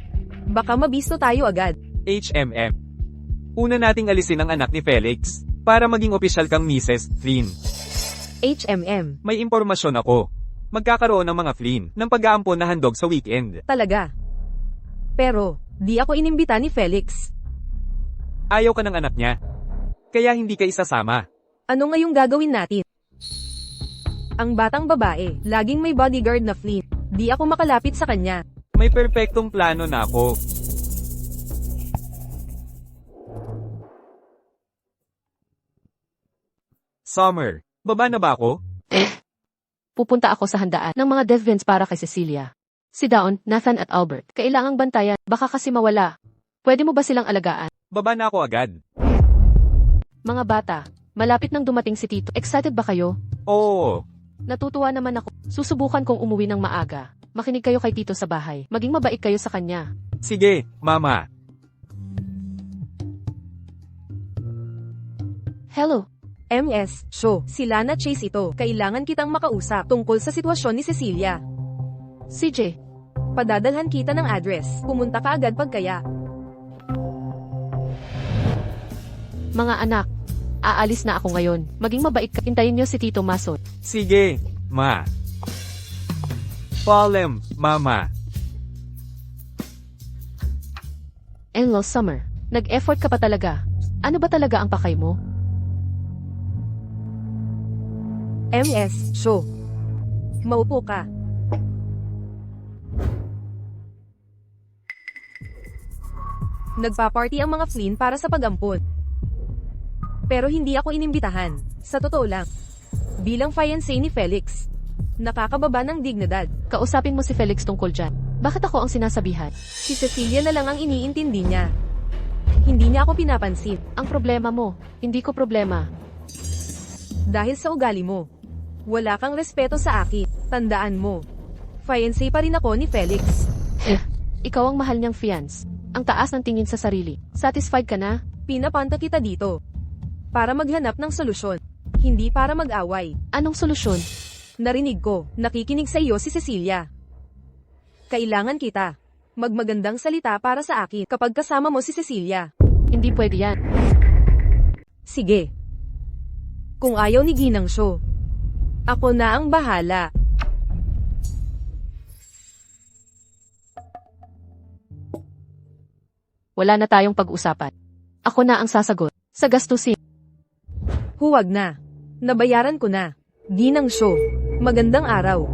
S1: baka mabisto tayo agad.
S2: HMM. Una nating alisin ang anak ni Felix, para maging opisyal kang Mrs. Flynn.
S1: HMM.
S2: May impormasyon ako. Magkakaroon ng mga Flynn ng pag-aampon na handog sa weekend.
S1: Talaga. Pero, di ako inimbita ni Felix.
S2: Ayaw ka ng anak niya. Kaya hindi ka isasama.
S1: Ano ngayong gagawin natin? Ang batang babae, laging may bodyguard na Flynn. Di ako makalapit sa kanya.
S2: May perpektong plano na ako. Summer, baba na ba ako?
S3: Pupunta ako sa handaan ng mga Devens para kay Cecilia. Si Daon, Nathan at Albert, kailangang bantayan, baka kasi mawala. Pwede mo ba silang alagaan?
S2: Baba na ako agad.
S3: Mga bata, malapit nang dumating si Tito. Excited ba kayo?
S2: Oo.
S3: Natutuwa naman ako. Susubukan kong umuwi ng maaga. Makinig kayo kay Tito sa bahay. Maging mabait kayo sa kanya.
S2: Sige, Mama.
S3: Hello.
S1: MS, show, si Lana Chase ito. Kailangan kitang makausap tungkol sa sitwasyon ni Cecilia.
S3: CJ.
S1: Padadalhan kita ng address. Pumunta ka agad pagkaya.
S3: Mga anak, aalis na ako ngayon. Maging mabait ka. Hintayin niyo si Tito Mason.
S2: Sige, Ma. Palem, Mama.
S3: Enlo Summer, nag-effort ka pa talaga. Ano ba talaga ang pakay mo?
S1: MS, show. Maupo ka. Nagpa-party ang mga Flynn para sa pag-ampon. Pero hindi ako inimbitahan. Sa totoo lang. Bilang fiancé ni Felix. Nakakababa ng dignidad.
S3: Kausapin mo si Felix tungkol dyan. Bakit ako ang sinasabihan?
S1: Si Cecilia na lang ang iniintindi niya. Hindi niya ako pinapansin.
S3: Ang problema mo, hindi ko problema.
S1: Dahil sa ugali mo. Wala kang respeto sa akin. Tandaan mo. Fiancé pa rin ako ni Felix.
S3: Ikaw ang mahal niyang fiance. Ang taas ng tingin sa sarili. Satisfied ka na?
S1: Pinapanta kita dito. Para maghanap ng solusyon. Hindi para mag-away.
S3: Anong solusyon?
S1: Narinig ko, nakikinig sa iyo si Cecilia. Kailangan kita. Magmagandang salita para sa akin kapag kasama mo si Cecilia.
S3: Hindi pwede yan.
S1: Sige. Kung ayaw ni Ginang Show, ako na ang bahala.
S3: Wala na tayong pag-usapan. Ako na ang sasagot. Sa gastusin.
S1: Huwag na. Nabayaran ko na. Ginang Show, magandang araw.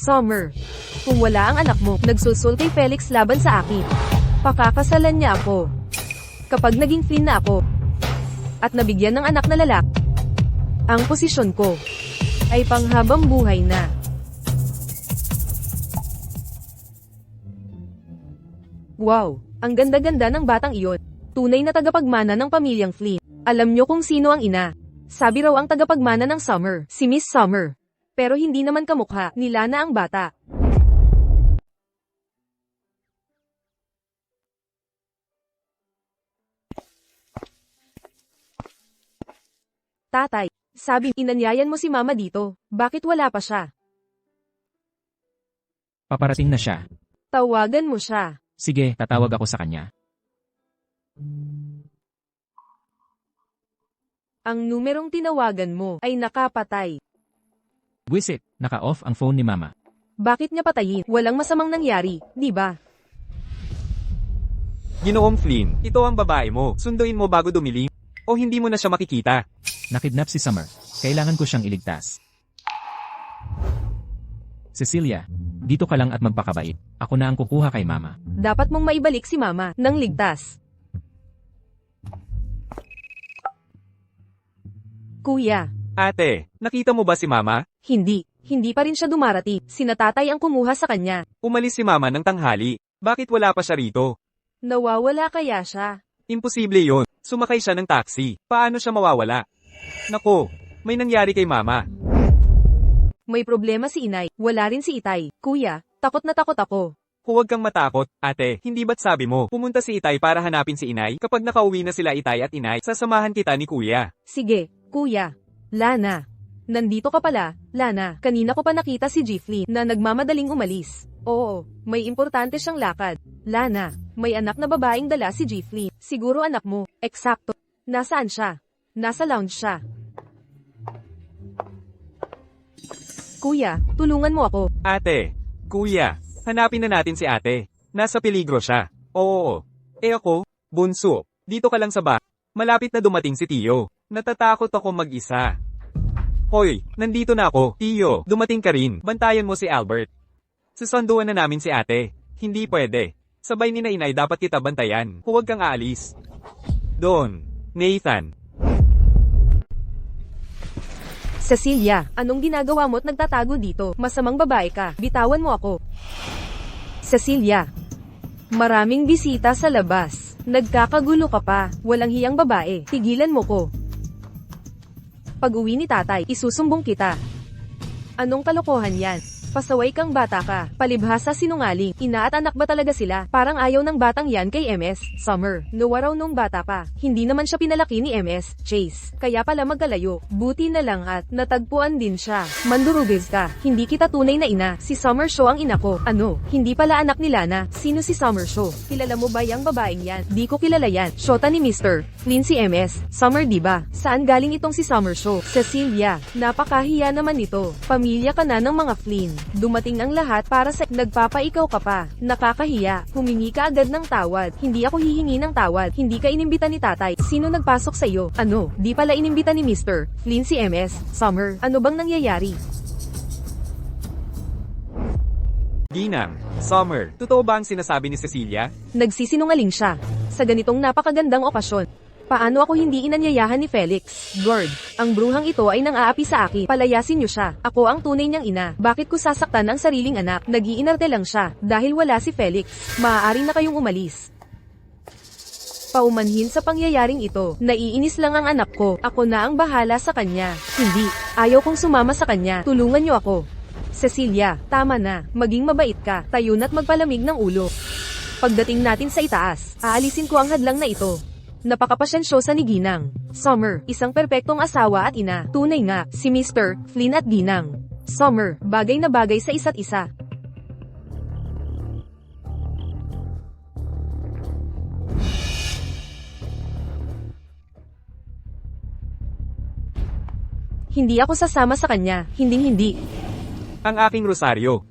S1: Summer. Kung wala ang anak mo, nagsusulti Felix laban sa akin. Pakakasalan niya ako. Kapag naging Flynn na ako, at nabigyan ng anak na lalaki, ang posisyon ko ay panghabang buhay na. Wow, ang ganda-ganda ng batang iyon. Tunay na tagapagmana ng pamilyang Flynn. Alam niyo kung sino ang ina. Sabi raw ang tagapagmana ng Summer, si Miss Summer. Pero hindi naman kamukha ni Lana ang bata. Tatay, sabi, inanyayan mo si mama dito. Bakit wala pa siya?
S4: Paparating na siya.
S1: Tawagan mo siya.
S4: Sige, tatawag ako sa kanya.
S1: Ang numerong tinawagan mo ay nakapatay.
S4: Buwisit, naka-off ang phone ni Mama.
S1: Bakit niya patayin? Walang masamang nangyari, di ba?
S2: Ginoong Flynn, ito ang babae mo. Sunduin mo bago dumilim. O hindi mo na siya makikita.
S4: Nakidnap si Summer. Kailangan ko siyang iligtas. Cecilia, dito ka lang at magpakabait. Ako na ang kukuha kay Mama.
S1: Dapat mong maibalik si mama nang ligtas. Kuya,
S2: Ate, nakita mo ba si Mama?
S1: hindi. Hindi pa rin siya dumarating. Sinatatay ang kumuha sa kanya.
S2: Umalis si Mama ng tanghali. Bakit wala pa siya rito?
S1: Nawawala kaya siya?
S2: Imposible yon. Sumakay siya ng taxi. Paano siya mawawala? Nako, may nangyari kay Mama.
S1: May problema si inay. Wala rin si itay. Kuya, takot na takot ako.
S2: Huwag kang matakot, ate. Hindi ba't sabi mo, pumunta si Itay para hanapin si Inay? Kapag nakauwi na sila Itay at Inay, sasamahan kita ni Kuya.
S1: Sige, kuya. Lana. Nandito ka pala, Lana. Kanina ko pa nakita si Giflin na nagmamadaling umalis. Oo, may importante siyang lakad. Lana, may anak na babaeng dala si Giflin. Siguro anak mo. Eksakto. Nasaan siya? Nasa lounge siya. Kuya, tulungan mo ako.
S2: Ate, Kuya, hanapin na natin si ate. Nasa peligro siya. Oo. Ako, bunso. Dito ka lang sa ba. Malapit na dumating si Tio. Natatakot ako mag-isa. Hoy, nandito na ako. Tio, dumating ka rin. Bantayan mo si Albert. Susunduan na namin si ate. Hindi pwede. Sabay ni na Inay dapat kita bantayan. Huwag kang aalis. Doon. Nathan.
S1: Cecilia, anong ginagawa mo at nagtatago dito? Masamang babae ka. Bitawan mo ako. Cecilia. Maraming bisita sa labas. Nagkakagulo ka pa. Walang hiyang babae. Tigilan mo ko. Pag uwi ni tatay, isusumbong kita. Anong kalokohan yan? Pasaway kang bata ka. Palibhasa sinungaling. Ina at anak ba talaga sila? Parang ayaw ng batang yan kay MS, Summer. Nuwa raw nung bata pa. Hindi naman siya pinalaki ni MS, Chase. Kaya pala magkalayo. Buti na lang at natagpuan din siya. Mandurugis ka. Hindi kita tunay na ina. Si Summer Shaw ang ina ko. Ano? Hindi pala anak ni Lana. Sino si Summer Shaw? Kilala mo ba yung babaeng yan? Di ko kilala yan. Shota ni Mr. Flynn si MS. Summer diba? Saan galing itong si Summer Shaw? Cecilia. Napakahiya naman ito. Pamilya ka na ng mga Flynn. Dumating ang lahat para sa nagpapaikaw ka pa. Nakakahiya. Humingi ka agad ng tawad. Hindi ako hihingi ng tawad. Hindi ka inimbita ni tatay. Sino nagpasok sa iyo? Ano? Di pala inimbita ni Mr. Flynn si MS. Summer. Ano bang nangyayari?
S2: Ginang. Summer. Totoo ba ang sinasabi ni Cecilia?
S1: Nagsisinungaling siya. Sa ganitong napakagandang okasyon. Paano ako hindi inanyayahan ni Felix? Gord, ang bruhang ito ay nang-aapi sa akin. Palayasin niyo siya. Ako ang tunay niyang ina. Bakit ko sasaktan ang sariling anak? Nag-iinarte lang siya. Dahil wala si Felix. Maaari na kayong umalis. Paumanhin sa pangyayaring ito. Naiinis lang ang anak ko. Ako na ang bahala sa kanya. Hindi. Ayaw kong sumama sa kanya. Tulungan niyo ako. Cecilia, tama na. Maging mabait ka. Tayo na't magpalamig ng ulo. Pagdating natin sa itaas, aalisin ko ang hadlang na ito. Napakapasensyosa ni Ginang. Summer, isang perpektong asawa at ina. Tunay nga, si Mr. Flynn at Ginang. Summer, bagay na bagay sa isa't isa. Hindi ako sasama sa kanya, hinding-hindi.
S2: Ang aking rosaryo.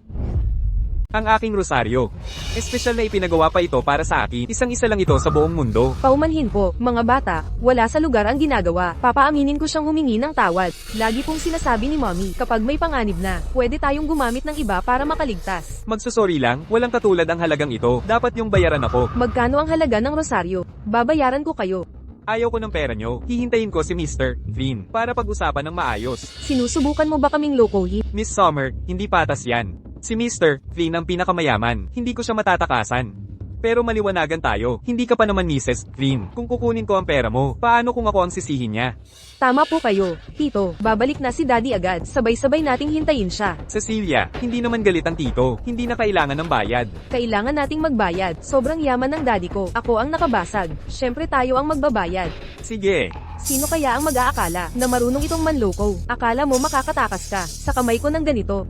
S2: Ang aking rosaryo. Espesyal na ipinagawa pa ito para sa akin. Isang-isa lang ito sa buong mundo.
S1: Paumanhin po, mga bata, wala sa lugar ang ginagawa. Papaaminin ko siyang humingi ng tawad. Lagi pong sinasabi ni mommy, kapag may panganib na, pwede tayong gumamit ng iba para makaligtas.
S2: Magsusorry lang, walang katulad ang halagang ito. Dapat yung bayaran ako.
S1: Magkano ang halaga ng rosaryo? Babayaran ko kayo.
S2: Ayaw ko ng pera nyo. Hihintayin ko si Mr. Flynn para pag-usapan ng maayos.
S1: Sinusubukan mo ba kaming lokohin?
S2: Miss Summer, hindi patas yan. Si Mr. Flynn ang pinakamayaman. Hindi ko siya matatakasan. Pero maliwanagan tayo. Hindi ka pa naman Mrs. Flynn. Kung kukunin ko ang pera mo, paano kung ako ang sisihin niya?
S1: Tama po kayo. Tito, babalik na si Daddy agad. Sabay-sabay nating hintayin siya.
S2: Cecilia, hindi naman galit ang tito. Hindi na kailangan ng bayad.
S1: Kailangan nating magbayad. Sobrang yaman ng daddy ko. Ako ang nakabasag. Syempre tayo ang magbabayad.
S2: Sige.
S1: Sino kaya ang mag-aakala na marunong itong manloko? Akala mo makakatakas ka sa kamay ko ng ganito.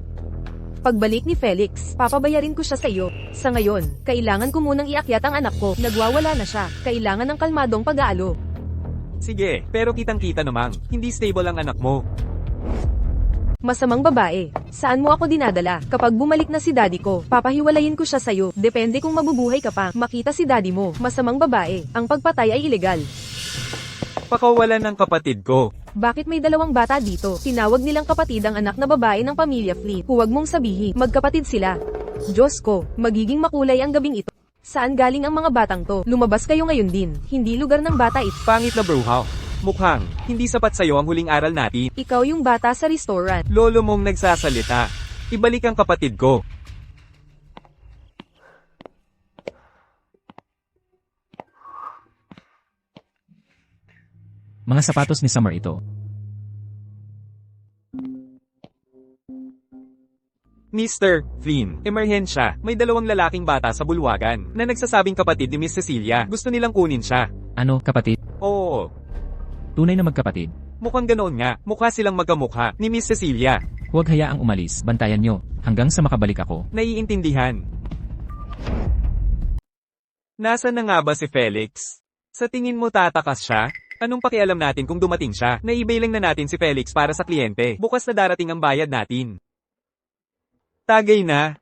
S1: Pagbalik ni Felix, papabayarin ko siya sa iyo. Sa ngayon, kailangan ko munang iakyat ang anak ko. Nagwawala na siya. Kailangan ng kalmadong pag-aalo.
S2: Sige, pero kitang-kita namang, hindi stable ang anak mo.
S1: Masamang babae. Saan mo ako dinadala? Kapag bumalik na si daddy ko, papahiwalayin ko siya sa'yo. Depende kung mabubuhay ka pa. Makita si daddy mo. Masamang babae. Ang pagpatay ay ilegal.
S2: Pakawalan ng kapatid ko.
S1: Bakit may dalawang bata dito? Tinawag nilang kapatid ang anak na babae ng pamilya Flynn. Huwag mong sabihin, magkapatid sila. Diyos ko, magiging makulay ang gabing ito. Saan galing ang mga batang to? Lumabas kayo ngayon din. Hindi lugar ng bata ito.
S2: Pangit na bruha. Mukhang, hindi sapat sa'yo ang huling aral natin.
S1: Ikaw yung bata sa restaurant.
S2: Lolo mong nagsasalita. Ibalik ang kapatid ko.
S4: Mga sapatos ni Summer ito.
S2: Mr. Flynn, emerhensya. May dalawang lalaking bata sa bulwagan na nagsasabing kapatid ni Miss Cecilia. Gusto nilang kunin siya.
S4: Ano, kapatid?
S2: Oo,
S4: Tunay na magkapatid.
S2: mukhang ganoon nga. Mukha silang magkamukha ni Miss Cecilia.
S4: Huwag hayaang umalis. Bantayan nyo. Hanggang sa makabalik ako.
S2: Naiintindihan. Nasaan na nga ba si Felix? Sa tingin mo tatakas siya? Anong pakialam natin kung dumating siya? Naibailing na natin si Felix para sa kliyente. Bukas na darating ang bayad natin. Tagay na.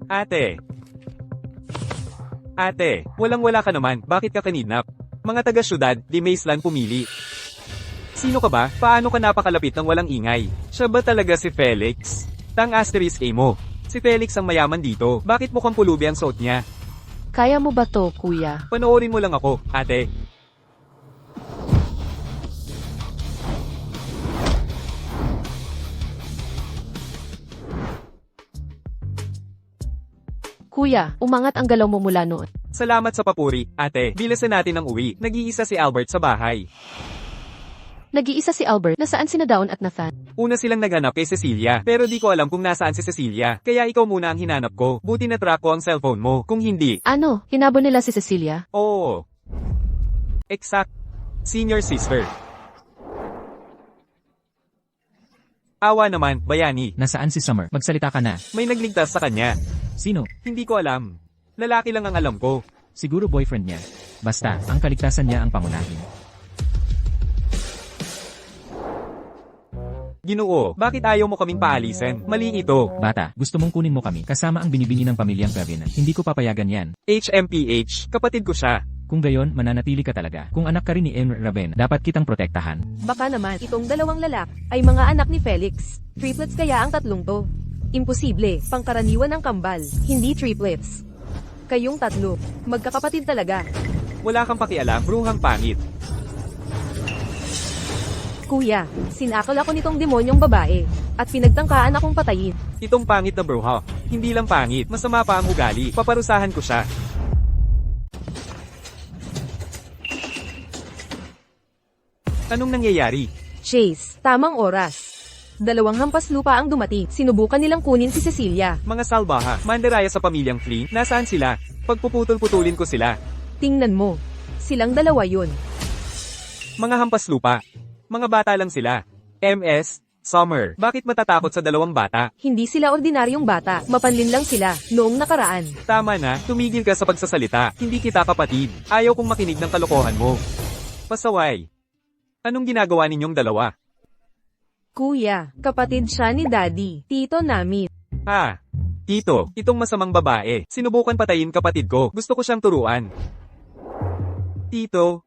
S2: Ate. Ate, walang-wala ka naman. Bakit ka kanidnap? Mga taga-syudad, di Maislan pumili. Sino ka ba? Paano ka napakalapit ng walang ingay? Siya ba talaga si Felix? Tang asterisk A mo. Si Felix ang mayaman dito. Bakit mukhang pulubi ang suot niya?
S3: Kaya mo ba to, kuya?
S2: Panoorin mo lang ako, ate.
S3: Kuya, umangat ang galaw mo mula noon.
S2: Salamat sa papuri, ate. Bilisan natin ang uwi. Nag-iisa si Albert sa bahay.
S3: Nag-iisa si Albert, nasaan sina Dawn at Nathan?
S2: Una silang naghanap kay Cecilia, pero di ko alam kung nasaan si Cecilia. Kaya ikaw muna ang hinanap ko. Buti na track ko ang cellphone mo. Kung hindi,
S3: Ano, hinabon nila si Cecilia?
S2: oo. Exact. Senior sister. Awa naman, bayani.
S4: Nasaan si Summer? Magsalita ka na.
S2: May nagligtas sa kanya.
S4: Sino?
S2: Hindi ko alam. Lalaki lang ang alam ko.
S4: Siguro boyfriend niya. Basta, ang kaligtasan niya ang pangunahin.
S2: Ginoo, bakit ayaw mo kaming paalisin? Mali ito.
S4: Bata, gusto mong kunin mo kami kasama ang binibini ng pamilyang Ravenna. Hindi ko papayagan yan.
S2: HMPH, kapatid ko siya.
S4: Kung gayon, mananatili ka talaga. Kung anak ka rin ni Emre Ravenna, dapat kitang protektahan.
S1: Baka naman itong dalawang lalak ay mga anak ni Felix. Triplets kaya ang tatlong to. Imposible, pangkaraniwan ng kambal, hindi triplets. Kayong tatlo, magkakapatid talaga.
S2: Wala kang pakialam, bruhang pangit.
S1: Kuya, sinakal ako nitong demonyong babae, at pinagtangkaan akong patayin.
S2: Itong pangit na bruha. Hindi lang pangit, masama pa ang ugali. Paparusahan ko siya. Anong nangyayari?
S1: Chase, tamang oras. Dalawang hampas lupa ang dumating. Sinubukan nilang kunin si Cecilia.
S2: Mga salbaha, mandaraya sa pamilyang Flynn, nasaan sila? Pagpuputol-putulin ko sila.
S1: Tingnan mo. Silang dalawa yun.
S2: Mga hampas lupa. Mga bata lang sila. MS, Summer. Bakit matatakot sa dalawang bata?
S1: Hindi sila ordinaryong bata. Mapanlin lang sila, noong nakaraan.
S2: Tama na, tumigil ka sa pagsasalita. Hindi kita kapatid. Ayaw kong makinig ng kalokohan mo. Pasaway. Anong ginagawa ninyong dalawa?
S1: Kuya, kapatid siya ni Daddy. Tito namin.
S2: Ah, Tito, itong masamang babae. Sinubukan patayin kapatid ko. Gusto ko siyang turuan. Tito?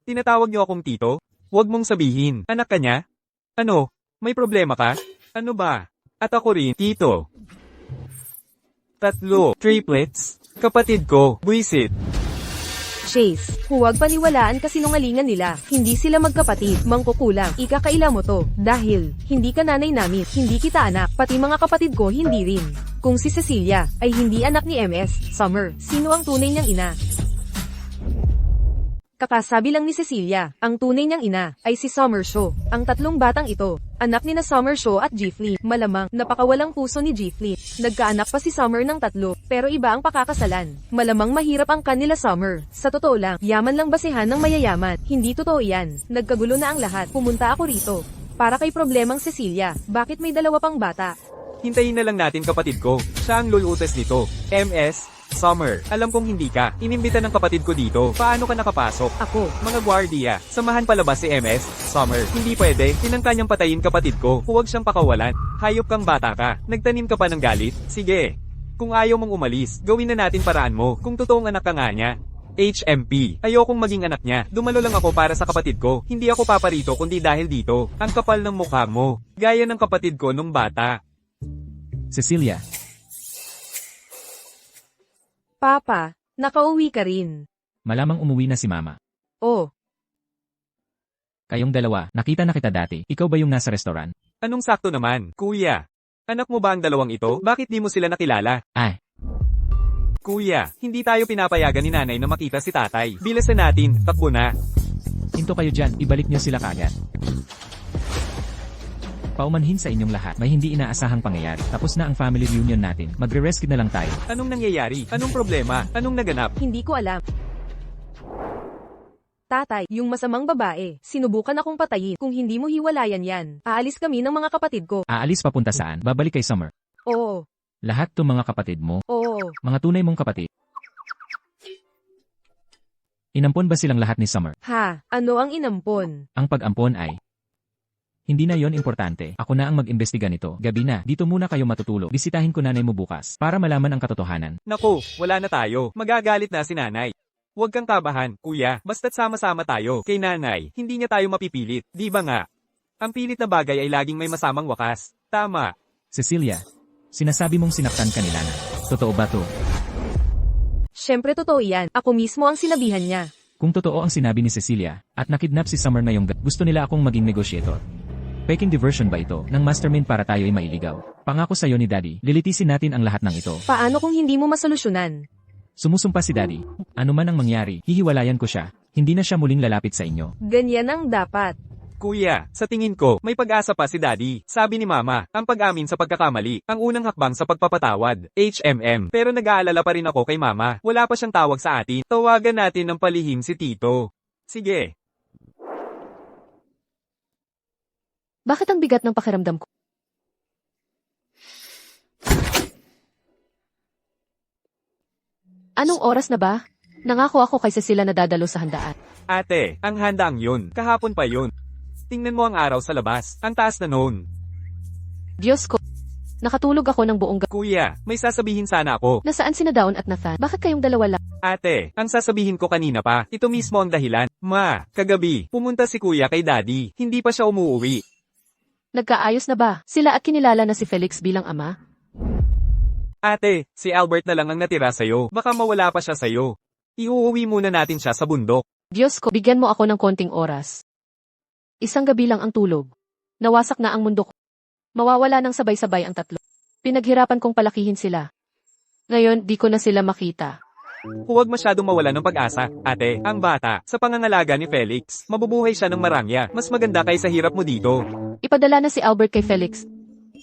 S2: Tinatawag niyo akong tito? Huwag mong sabihin. Anak ka niya? Ano? May problema ka? Ano ba? At ako rin, tito. 3. Triplets? Kapatid ko, buisit.
S1: Chase, huwag paniwalaan kasinungalingan nila. Hindi sila magkapatid, mangkukulang. Ikakaila mo to. Dahil, hindi ka nanay namin, hindi kita anak, pati mga kapatid ko hindi rin. Kung si Cecilia, ay hindi anak ni MS, Summer, sino ang tunay niyang ina? Kakasabi lang ni Cecilia, ang tunay niyang ina, ay si Summer Shaw. Ang tatlong batang ito, anak ni na Summer Shaw at Gifley. Malamang, napakawalang puso ni Gifley. Nagkaanak pa si Summer ng 3, pero iba ang pakakasalan. Malamang mahirap ang kanila Summer. Sa totoo lang, yaman lang basehan ng mayayaman. Hindi totoo yan. Nagkagulo na ang lahat. Pumunta ako rito. Para kay problemang Cecilia, bakit may 2 pang bata?
S2: Hintayin na lang natin kapatid ko. Siya ang lulutas nito. MS, Summer, alam kong hindi ka. Inimbita ng kapatid ko dito. Paano ka nakapasok?
S1: Ako.
S2: Mga gwardiya, samahan palabas si MS, Summer. Hindi pwede, tinangka niyang patayin kapatid ko. Huwag siyang pakawalan. Hayop kang bata ka. Nagtanim ka pa ng galit? Sige. Kung ayaw mong umalis, gawin na natin paraan mo. Kung totoong anak ka nga niya. HMP. Ayokong maging anak niya. Dumalo lang ako para sa kapatid ko. Hindi ako paparito kundi dahil dito. Ang kapal ng mukha mo. Gaya ng kapatid ko nung bata.
S4: Cecilia,
S1: Papa, nakauwi ka rin.
S4: malamang umuwi na si Mama.
S1: Oh,
S4: Kayong dalawa, nakita na kita dati. Ikaw ba yung nasa restaurant?
S2: Anong sakto naman, kuya? Anak mo ba ang dalawang ito? Bakit di mo sila nakilala?
S4: Ay,
S2: Kuya, hindi tayo pinapayagan ni nanay na makita si tatay. Bilasan natin, takbo na.
S4: hinto kayo dyan, ibalik niyo sila kagad. Paumanhin sa inyong lahat, may hindi inaasahang pangyayari. Tapos na ang family reunion natin, magre-rescue na lang tayo.
S2: Anong nangyayari? Anong problema? Anong naganap?
S1: hindi ko alam. Tatay, yung masamang babae, sinubukan akong patayin. Kung hindi mo hiwalayan yan, aalis kami ng mga kapatid ko.
S4: Aalis papunta saan? Babalik kay Summer.
S1: Oo,
S4: Lahat to mga kapatid mo,
S1: oo.
S4: mga tunay mong kapatid. Inampon ba silang lahat ni Summer?
S1: Ha, ano ang inampon?
S4: Ang pag-ampon ay, hindi na yon importante. Ako na ang mag-imbestiga nito. Gabi na, dito muna kayo matutulog. Bisitahin ko nanay mo bukas, para malaman ang katotohanan.
S2: Naku, wala na tayo. Magagalit na si nanay. Huwag kang kabahan, kuya. Basta't sama-sama tayo. Kay nanay, hindi niya tayo mapipilit. Di ba nga? Ang pilit na bagay ay laging may masamang wakas. Tama.
S4: Cecilia, sinasabi mong sinaktan ka nila na. Totoo ba to?
S1: Siyempre totoo yan, ako mismo ang sinabihan niya.
S4: Kung totoo ang sinabi ni Cecilia, at nakidnap si Summer ngayong gusto nila akong maging negotiator. Peking diversion ba ito, ng mastermind para tayo ay mailigaw? Pangako sa'yo ni Daddy, lilitisin natin ang lahat ng ito.
S1: Paano kung hindi mo masolusyonan?
S4: Sumusumpa si Daddy. Ano man ang mangyari, hihiwalayan ko siya. Hindi na siya muling lalapit sa inyo.
S1: Ganyan ang dapat.
S2: Kuya, sa tingin ko, may pag-asa pa si Daddy. Sabi ni Mama, ang pag-amin sa pagkakamali, ang unang hakbang sa pagpapatawad. HMM. Pero nag-aalala pa rin ako kay Mama. Wala pa siyang tawag sa atin. Tawagan natin ng palihim si Tito. Sige.
S3: Bakit ang bigat ng pakiramdam ko? Anong oras na ba? Nangako ako kay Cecilia na dadalo sa handaan.
S2: Ate, ang handaang yun. Kahapon pa yun. Tingnan mo ang araw sa labas. Ang taas na noon.
S3: Diyos ko. Nakatulog ako ng buong gabi.
S2: Kuya, may sasabihin sana ako.
S3: Nasaan sina Dawn at Nathan? Bakit kayong dalawa lang?
S2: Ate, ang sasabihin ko kanina pa, ito mismo ang dahilan. Ma, kagabi, pumunta si kuya kay daddy. Hindi pa siya umuwi.
S3: Nagkaayos na ba? Sila at kinilala na si Felix bilang ama?
S2: Ate, si Albert na lang ang natira sa'yo. Baka mawala pa siya sa'yo. Iuuwi muna natin siya sa bundok.
S3: Diyos ko, bigyan mo ako ng konting oras. Isang gabi lang ang tulog. Nawasak na ang mundo ko. Mawawala ng sabay-sabay ang tatlo. Pinaghirapan kong palakihin sila. Ngayon, di ko na sila makita.
S2: Huwag masyadong mawala ng pag-asa. Ate, ang bata, sa pangangalaga ni Felix, mabubuhay siya ng marangya. Mas maganda kaysa hirap mo dito.
S3: Ipadala na si Albert kay Felix.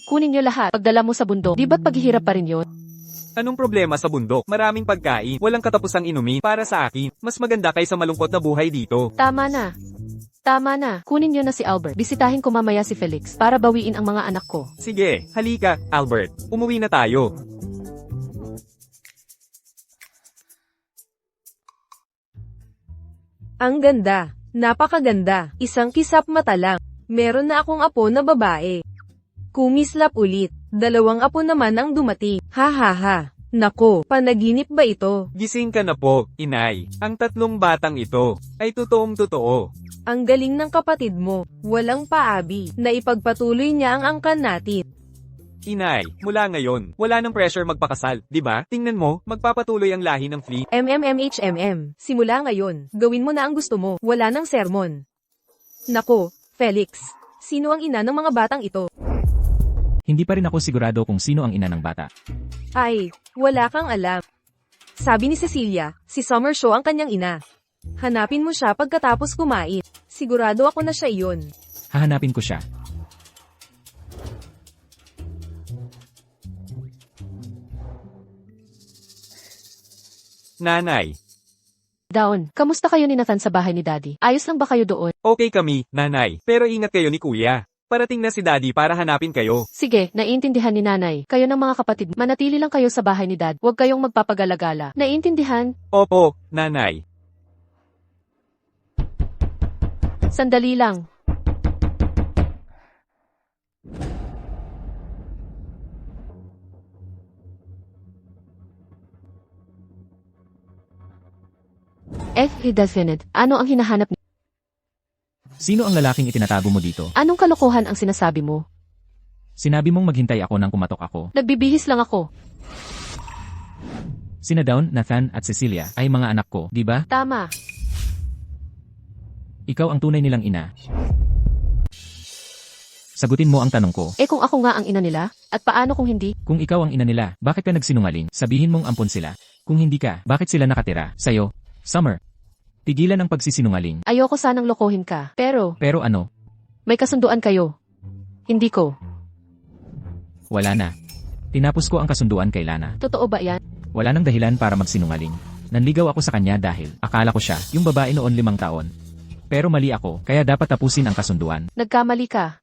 S3: Kunin niyo lahat. Pagdala mo sa bundok, di ba't paghihirap pa rin yun?
S2: Anong problema sa bundok? Maraming pagkain, walang katapusang inumin. Para sa akin, mas maganda kaysa malungkot na buhay dito.
S3: Tama na. Tama na. Kunin niyo na si Albert. Bisitahin ko mamaya si Felix para bawiin ang mga anak ko.
S2: Sige, halika, Albert. Umuwi na tayo.
S1: Ang ganda. Napakaganda. Isang kisap mata lang. Meron na akong apo na babae. Kumislap ulit. Dalawang apo naman ang dumating. Ha ha ha. Nako, panaginip ba ito?
S2: Gising ka na po, inay. Ang tatlong batang ito ay totoong totoo.
S1: Ang galing ng kapatid mo. Walang paabi. Naipagpatuloy niya ang angkan natin.
S2: Inay, mula ngayon, wala nang pressure magpakasal, di ba? Tingnan mo, magpapatuloy ang lahi ng Flea.
S1: MMMHMM. Simula ngayon, gawin mo na ang gusto mo. Wala nang sermon. Nako, Felix. Sino ang ina ng mga batang ito?
S4: Hindi pa rin ako sigurado kung sino ang ina ng bata.
S1: Ay, wala kang alam. Sabi ni Cecilia, si Summer Shaw ang kanyang ina. Hanapin mo siya pagkatapos kumain. Sigurado ako na siya iyon.
S4: Hahanapin ko siya.
S2: Nanay,
S3: Daon, kamusta kayo ni Nathan sa bahay ni Daddy? Ayos lang ba kayo doon?
S2: okay kami, nanay. Pero ingat kayo ni kuya. Parating na si daddy para hanapin kayo.
S3: Sige, naiintindihan ni Nanay. Kayo ng mga kapatid, manatili lang kayo sa bahay ni Dad. Huwag kayong magpapagalagala. Naiintindihan?
S2: Opo, nanay.
S3: Sandali lang. Definite. Ano ang hinahanap niyo?
S4: Sino ang lalaking itinatago mo dito?
S3: Anong kalokohan ang sinasabi mo?
S4: Sinabi mong maghintay ako nang kumatok ako.
S3: Nagbibihis lang ako.
S4: Sina Dawn, Nathan at Cecilia ay mga anak ko, di ba?
S3: Tama.
S4: Ikaw ang tunay nilang ina. Sagutin mo ang tanong ko.
S3: Kung ako nga ang ina nila? At paano kung hindi?
S4: Kung ikaw ang ina nila, bakit ka nagsinungaling? Sabihin mong ampon sila. Kung hindi ka, bakit sila nakatira sa'yo? Summer. Tigilan ang pagsisinungaling.
S3: Ayoko sanang lokohin ka. Pero,
S4: Ano?
S3: may kasunduan kayo. Hindi ko.
S4: Wala na. Tinapos ko ang kasunduan kay Lana.
S3: Totoo ba yan?
S4: Wala nang dahilan para magsinungaling. Nanligaw ako sa kanya dahil akala ko siya, yung babae noon 5 taon. Pero mali ako, kaya dapat tapusin ang kasunduan.
S3: Nagkamali ka.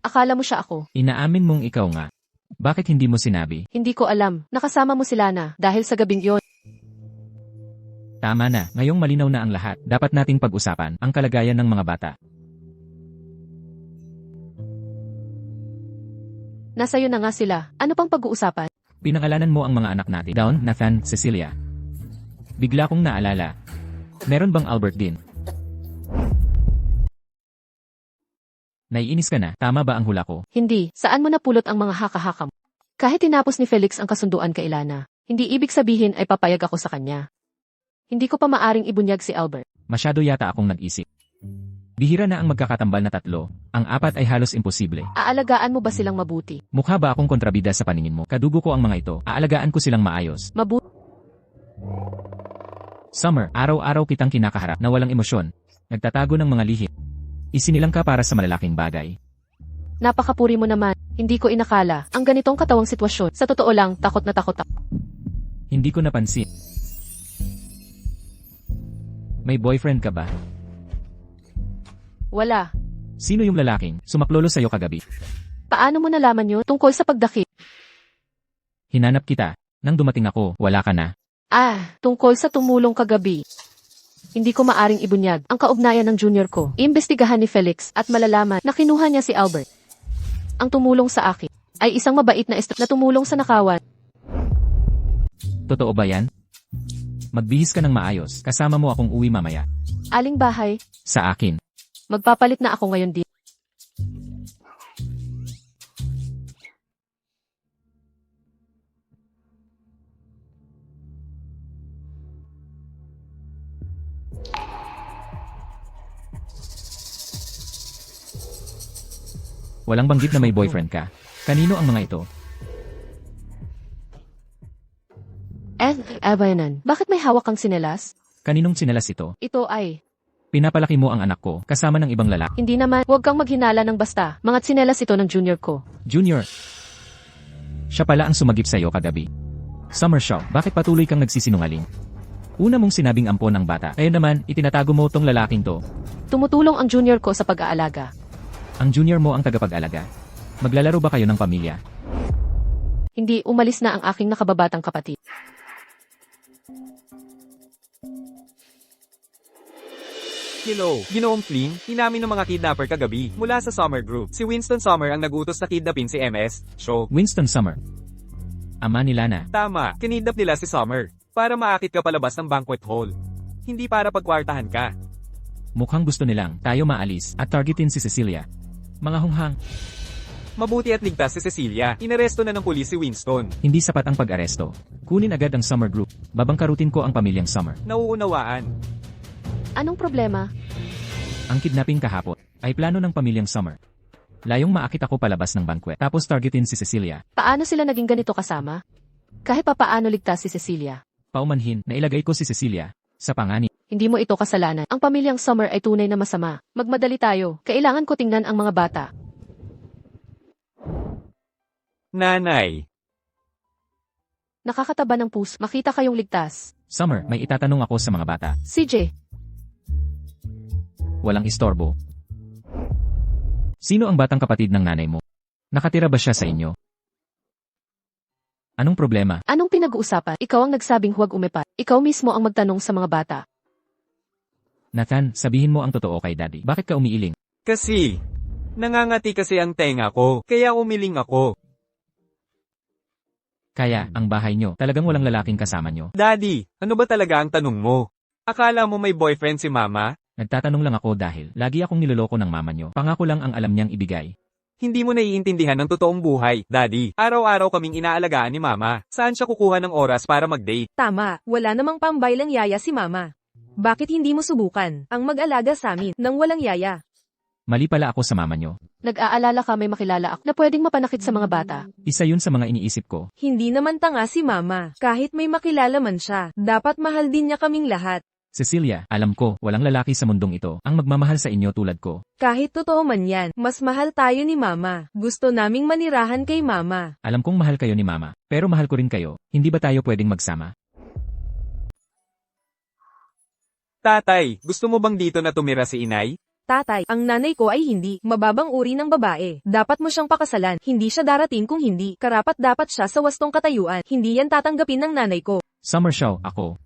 S3: Akala mo siya ako.
S4: Inaamin mong ikaw nga. Bakit hindi mo sinabi?
S3: Hindi ko alam. Nakasama mo si Lana dahil sa gabing yon.
S4: Tama na, ngayong malinaw na ang lahat. Dapat nating pag-usapan ang kalagayan ng mga bata.
S3: Nasa'yo na nga sila. Ano pang pag-uusapan?
S4: Pinangalanan mo ang mga anak natin. Dawn, Nathan, Cecilia. Bigla kong naalala. Meron bang Albert din? Naiinis ka na, tama ba ang hula ko?
S3: Hindi. Saan mo napulot ang mga haka-haka mo? Kahit tinapos ni Felix ang kasunduan kay Lana, hindi ibig sabihin ay papayag ako sa kanya. Hindi ko pa maaring ibunyag si Albert.
S4: Masyado yata akong nag-isip. Bihira na ang magkakatambal na 3, ang 4 ay halos imposible.
S3: Aalagaan mo ba silang mabuti?
S4: Mukha ba akong kontrabida sa paningin mo? Kadugo ko ang mga ito, aalagaan ko silang maayos.
S3: Mabuti.
S4: Summer, araw-araw kitang kinakaharap na walang emosyon. Nagtatago ng mga lihim. Isinilang ka para sa malalaking bagay.
S3: Napakapuri mo naman. Hindi ko inakala ang ganitong katawang sitwasyon. Sa totoo lang, takot na takot ako.
S4: Hindi ko napansin. May boyfriend ka ba?
S3: Wala.
S4: Sino yung lalaking sumaklolo sa'yo kagabi?
S3: Paano mo nalaman yun tungkol sa pagdakip?
S4: Hinanap kita. Nang dumating ako, wala ka na.
S3: Tungkol sa tumulong kagabi. Hindi ko maaring ibunyag ang kaugnayan ng junior ko. Imbestigahan ni Felix at malalaman na kinuha niya si Albert. Ang tumulong sa akin ay isang mabait na na tumulong sa nakawan.
S4: Totoo ba yan? Magbihis ka ng maayos, kasama mo akong uwi mamaya.
S3: Aling bahay,
S4: Sa akin.
S3: magpapalit na ako ngayon din.
S4: Walang banggit na may boyfriend ka. Kanino ang mga ito?
S3: Evanan, bakit may hawak kang sinelas?
S4: Kaninong sinelas ito?
S3: Ito ay,
S4: Pinapalaki mo ang anak ko, kasama ng ibang lalaki.
S3: hindi naman, huwag kang maghinala ng basta. Mga sinelas ito ng junior ko.
S4: Junior. Siya pala ang sumagip sa'yo kagabi. Summer Shaw, bakit patuloy kang nagsisinungaling? Una mong sinabing ampon ang bata, kaya naman, itinatago mo tong lalaking to.
S3: Tumutulong ang junior ko sa pag-aalaga.
S4: Ang junior mo ang tagapag-alaga. Maglalaro ba kayo ng pamilya?
S3: Hindi, umalis na ang aking nakababatang kapatid.
S2: Hello, Ginoong Flynn, inamin ng mga kidnapper kagabi mula sa Summer Group. Si Winston Summer ang nagutos na kidnapin si MS. Show.
S4: Winston Summer. Ama ni Lana.
S2: Tama, kinidnap nila si Summer para maakit ka palabas ng banquet hall. Hindi para pagkwartahan ka.
S4: Mukhang gusto nilang tayo maalis at targetin si Cecilia. Mga hunghang,
S2: Mabuti at ligtas si Cecilia. Inaresto na ng pulis si Winston.
S4: hindi sapat ang pag-aresto. Kunin agad ang Summer Group. Babangkarutin ko ang pamilyang Summer.
S2: Nauunawaan.
S3: Anong problema?
S4: Ang kidnapping kahapon ay plano ng pamilyang Summer. Layong maakit ako palabas ng banquet tapos targetin si Cecilia.
S3: Paano sila naging ganito kasama? Kahit papaano ligtas si Cecilia.
S4: Paumanhin na ilagay ko si Cecilia sa pangani.
S3: Hindi mo ito kasalanan. Ang pamilyang Summer ay tunay na masama. Magmadali tayo. Kailangan ko tingnan ang mga bata.
S2: Nanay.
S3: Nakakataba ng puso. Makita kayong ligtas.
S4: Summer, may itatanong ako sa mga bata.
S3: CJ,
S4: Walang istorbo. Sino ang batang kapatid ng nanay mo? Nakatira ba siya sa inyo? Anong problema?
S3: anong pinag-uusapan? Ikaw ang nagsabing huwag umipat. Ikaw mismo ang magtanong sa mga bata.
S4: Nathan, sabihin mo ang totoo kay Daddy. Bakit ka umiiling?
S2: Kasi, nangangati kasi ang tenga ko, kaya umiling ako.
S4: Kaya, ang bahay nyo, talagang walang lalaking kasama nyo.
S2: Daddy, ano ba talaga ang tanong mo? Akala mo may boyfriend si Mama?
S4: Nagtatanong lang ako dahil lagi akong niloloko ng mama nyo. Pangako lang ang alam niyang ibigay.
S2: Hindi mo naiintindihan ang totoong buhay, Daddy. Araw-araw kaming inaalagaan ni Mama. Saan siya kukuha ng oras para mag-date?
S1: Tama, wala namang pambaylang yaya si Mama. Bakit hindi mo subukan ang mag-alaga sa amin nang walang yaya?
S4: Mali pala ako sa mama nyo.
S3: Nag-aalala ka may makilala ako na pwedeng mapanakit sa mga bata.
S4: Isa yun sa mga iniisip ko.
S1: Hindi naman tanga si Mama. Kahit may makilala man siya, dapat mahal din niya kaming lahat.
S4: Cecilia, alam ko, walang lalaki sa mundong ito ang magmamahal sa inyo tulad ko.
S1: Kahit totoo man yan, mas mahal tayo ni Mama. Gusto naming manirahan kay Mama.
S4: Alam kong mahal kayo ni mama, pero mahal ko rin kayo. Hindi ba tayo pwedeng magsama?
S2: Tatay, gusto mo bang dito na tumira si Inay?
S1: Tatay, ang nanay ko ay hindi mababang uri ng babae. Dapat mo siyang pakasalan. Hindi siya darating kung hindi. Karapat dapat siya sa wastong katayuan. Hindi yan tatanggapin ng nanay ko.
S4: Summer show, ako.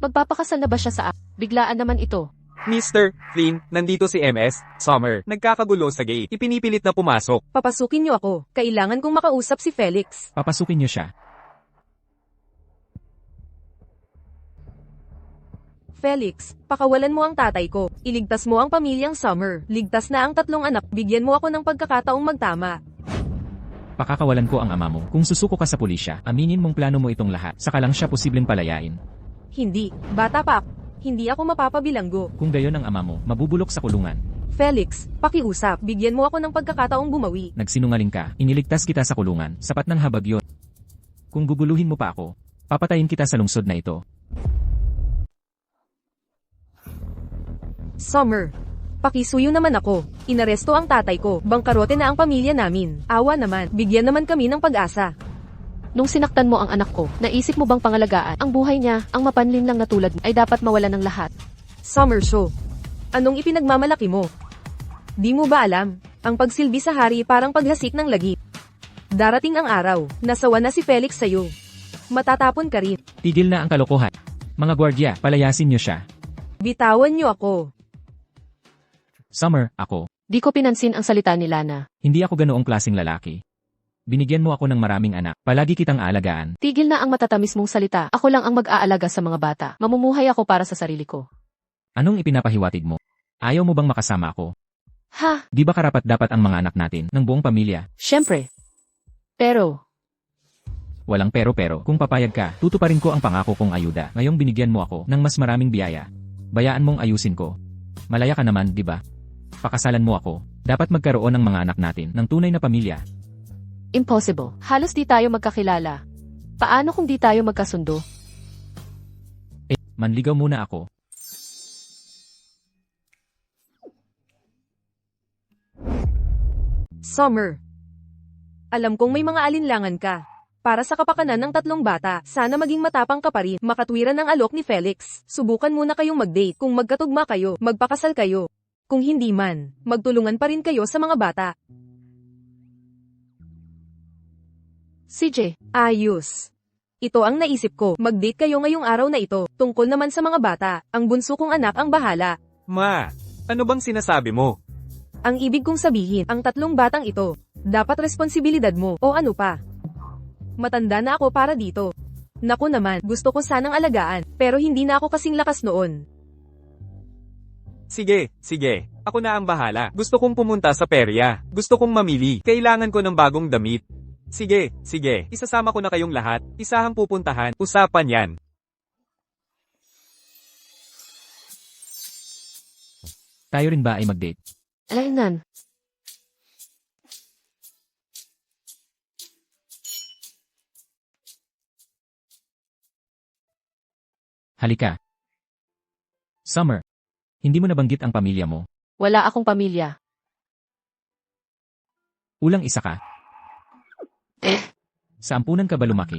S3: Magpapakasal na ba siya sa biglaan naman ito.
S2: Mr. Flynn, nandito si MS, Summer. Nagkakagulo sa gate. Ipinipilit na pumasok.
S1: Papasukin niyo ako. Kailangan kong makausap si Felix.
S4: Papasukin niyo siya.
S1: Felix, pakawalan mo ang tatay ko. Iligtas mo ang pamilyang Summer. Ligtas na ang 3 anak. Bigyan mo ako ng pagkakataong magtama.
S4: Pakakawalan ko ang ama mo. Kung susuko ka sa pulisya, aminin mong plano mo itong lahat. Saka lang siya posibleng palayain.
S1: Hindi. Bata pa ako. Hindi ako mapapabilanggo.
S4: Kung gayon ang ama mo, mabubulok sa kulungan.
S1: Felix, pakiusap. Bigyan mo ako ng pagkakataong bumawi.
S4: Nagsinungaling ka, iniligtas kita sa kulungan. Sapat ng habag yun. Kung guguluhin mo pa ako, papatayin kita sa lungsod na ito.
S1: Summer, pakisuyo naman ako. Inaresto ang tatay ko. Bangkarote na ang pamilya namin. Awa naman. Bigyan naman kami ng pag-asa.
S3: Nung sinaktan mo ang anak ko, naisip mo bang pangalagaan ang buhay niya, ang mapanlin lang na tulad mo, ay dapat mawala ng lahat?
S1: Summer show. Anong ipinagmamalaki mo? Di mo ba alam? Ang pagsilbi sa hari parang paghasik ng lagip. Darating ang araw, nasawa na si Felix sa'yo. Matatapon ka rin.
S4: Tigil na ang kalokohan. Mga gwardya, palayasin niyo siya.
S1: Bitawan niyo ako.
S4: Summer, ako.
S3: Di ko pinansin ang salita ni Lana.
S4: Hindi ako ganoong klaseng lalaki. Binigyan mo ako ng maraming anak. Palagi kitang aalagaan.
S3: Tigil na ang matatamis mong salita. Ako lang ang mag-aalaga sa mga bata. Mamumuhay ako para sa sarili ko.
S4: Anong ipinapahiwatig mo? Ayaw mo bang makasama ako?
S3: Ha?
S4: Di ba karapat dapat ang mga anak natin, ng buong pamilya?
S3: Siyempre. Pero,
S4: Walang pero-pero. Kung papayag ka, tutuparin ko ang pangako kong ayuda. Ngayong binigyan mo ako ng mas maraming biyaya. Bayaan mong ayusin ko. Malaya ka naman, di ba? Pakasalan mo ako. Dapat magkaroon ng mga anak natin ng tunay na pamilya.
S3: impossible. Halos di tayo magkakilala. Paano kung di tayo magkasundo?
S4: Manligaw muna ako.
S1: Summer. Alam kong may mga alinlangan ka. Para sa kapakanan ng 3 bata, sana maging matapang ka pa rin. Makatwiran ng alok ni Felix. Subukan muna kayong mag-date. Kung magkatugma kayo, magpakasal kayo. Kung hindi man, magtulungan pa rin kayo sa mga bata.
S3: CJ,
S1: Ayos. Ito ang naisip ko. Mag-date kayo ngayong araw na ito. Tungkol naman sa mga bata, ang bunso kong anak ang bahala.
S2: Ma, Ano bang sinasabi mo?
S1: Ang ibig kong sabihin, ang 3 batang ito, dapat responsibilidad mo, o ano pa. Matanda na ako para dito. Naku naman, gusto ko sanang alagaan, pero hindi na ako kasing lakas noon.
S2: Sige, sige. Ako na ang bahala. Gusto kong pumunta sa perya. Gusto kong mamili. Kailangan ko ng bagong damit. Sige, sige. Isasama ko na kayong lahat. Isahang pupuntahan. Usapan yan.
S4: Tayo rin ba ay mag-date?
S3: Alainan.
S4: Halika. Summer. Hindi mo nabanggit ang pamilya mo.
S3: Wala akong pamilya.
S4: Ulang isa ka. Sa ampunan ka ba lumaki?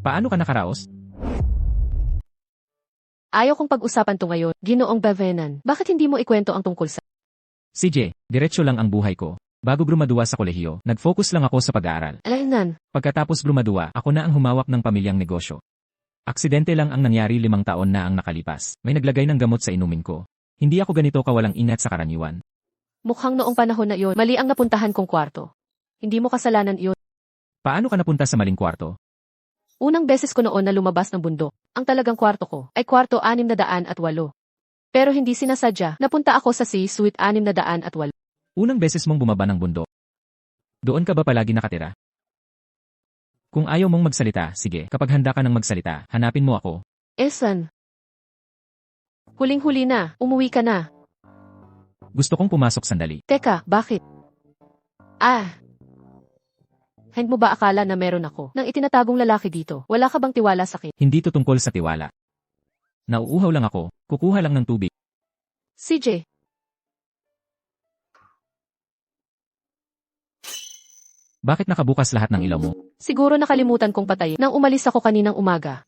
S4: Paano ka nakaraos?
S3: Ayaw kong pag-usapan to ngayon, Ginoong Bevenan. Bakit hindi mo ikwento ang tungkol sa...
S4: CJ, diretsyo lang ang buhay ko. Bago grumaduwa sa kolehiyo, nag-focus lang ako sa pag-aaral.
S3: Alainan.
S4: Pagkatapos grumaduwa, ako na ang humawak ng pamilyang negosyo. Aksidente lang ang nangyari 5 taon na ang nakalipas. May naglagay ng gamot sa inumin ko. Hindi ako ganito kawalang ingat sa karaniwan.
S3: Mukhang noong panahon na iyon, mali ang napuntahan kong kwarto. Hindi mo kasalanan iyon.
S4: Paano ka napunta sa maling kwarto?
S3: Unang beses ko noon na lumabas ng bundok. Ang talagang kwarto ko ay kwarto 608. Pero hindi sinasadya, napunta ako sa C-Suite 608.
S4: Unang beses mong bumaba ng bundok. Doon ka ba palagi nakatira? Kung ayaw mong magsalita, sige, kapag handa ka ng magsalita, hanapin mo ako.
S3: Esan. Huling-huli na, umuwi ka na.
S4: Gusto kong pumasok sandali.
S3: Teka, bakit? Hindi mo ba akala na meron ako nang itinatagong lalaki dito? Wala ka bang tiwala sa akin?
S4: Hindi to tungkol sa tiwala. Nauuhaw lang ako, kukuha lang ng tubig.
S3: CJ.
S4: Bakit nakabukas lahat ng ilaw mo?
S3: Siguro nakalimutan kong patayin nang umalis ako kaninang umaga.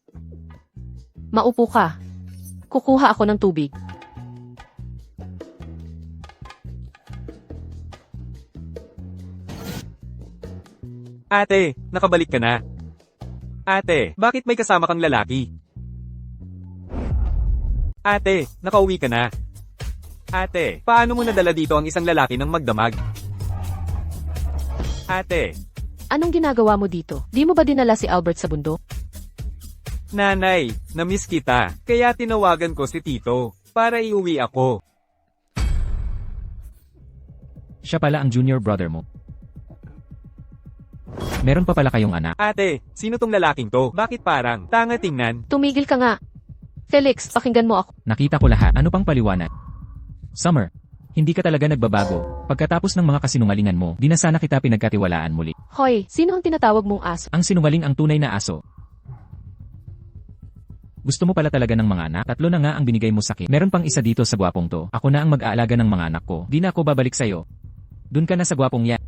S3: Maupo ka. Kukuha ako ng tubig.
S2: Ate, nakabalik ka na. Ate, bakit may kasama kang lalaki? Ate, nakauwi ka na. Ate, paano mo nadala dito ang isang lalaki ng magdamag? Ate,
S3: Anong ginagawa mo dito? Di mo ba dinala si Albert sa bundok?
S2: nanay, namiss kita. Kaya tinawagan ko si Tito, para iuwi ako.
S4: Siya pala ang junior brother mo. Meron pa pala kayong anak.
S2: Ate, sino tong lalaking to? Bakit parang tanga tingnan?
S3: Tumigil ka nga. Felix, pakinggan mo ako.
S4: Nakita ko lahat. Ano pang paliwanag? Summer, hindi ka talaga nagbabago. Pagkatapos ng mga kasinungalingan mo, di na sana kita pinagkatiwalaan muli.
S3: Hoy, sino ang tinatawag mong aso?
S4: Ang sinungaling ang tunay na aso. Gusto mo pala talaga ng mga anak? 3 na nga ang binigay mo sa akin. Meron pang isa dito sa gwapong to. Ako na ang mag-aalaga ng mga anak ko. Di na ako babalik sa'yo. Dun ka na sa gwapong yan.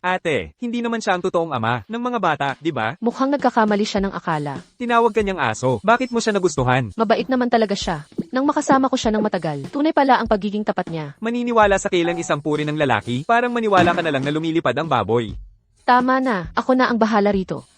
S2: Ate, hindi naman siya ang totoong ama ng mga bata, di ba?
S3: Mukhang nagkakamali siya ng akala.
S2: Tinawag kanyang aso. Bakit mo siya nagustuhan?
S3: Mabait naman talaga siya. Nang makasama ko siya ng matagal, tunay pala ang pagiging tapat niya.
S2: Maniniwala sa kailang isang puri ng lalaki? Parang maniwala ka na lang na lumilipad ang baboy.
S3: Tama na, ako na ang bahala rito.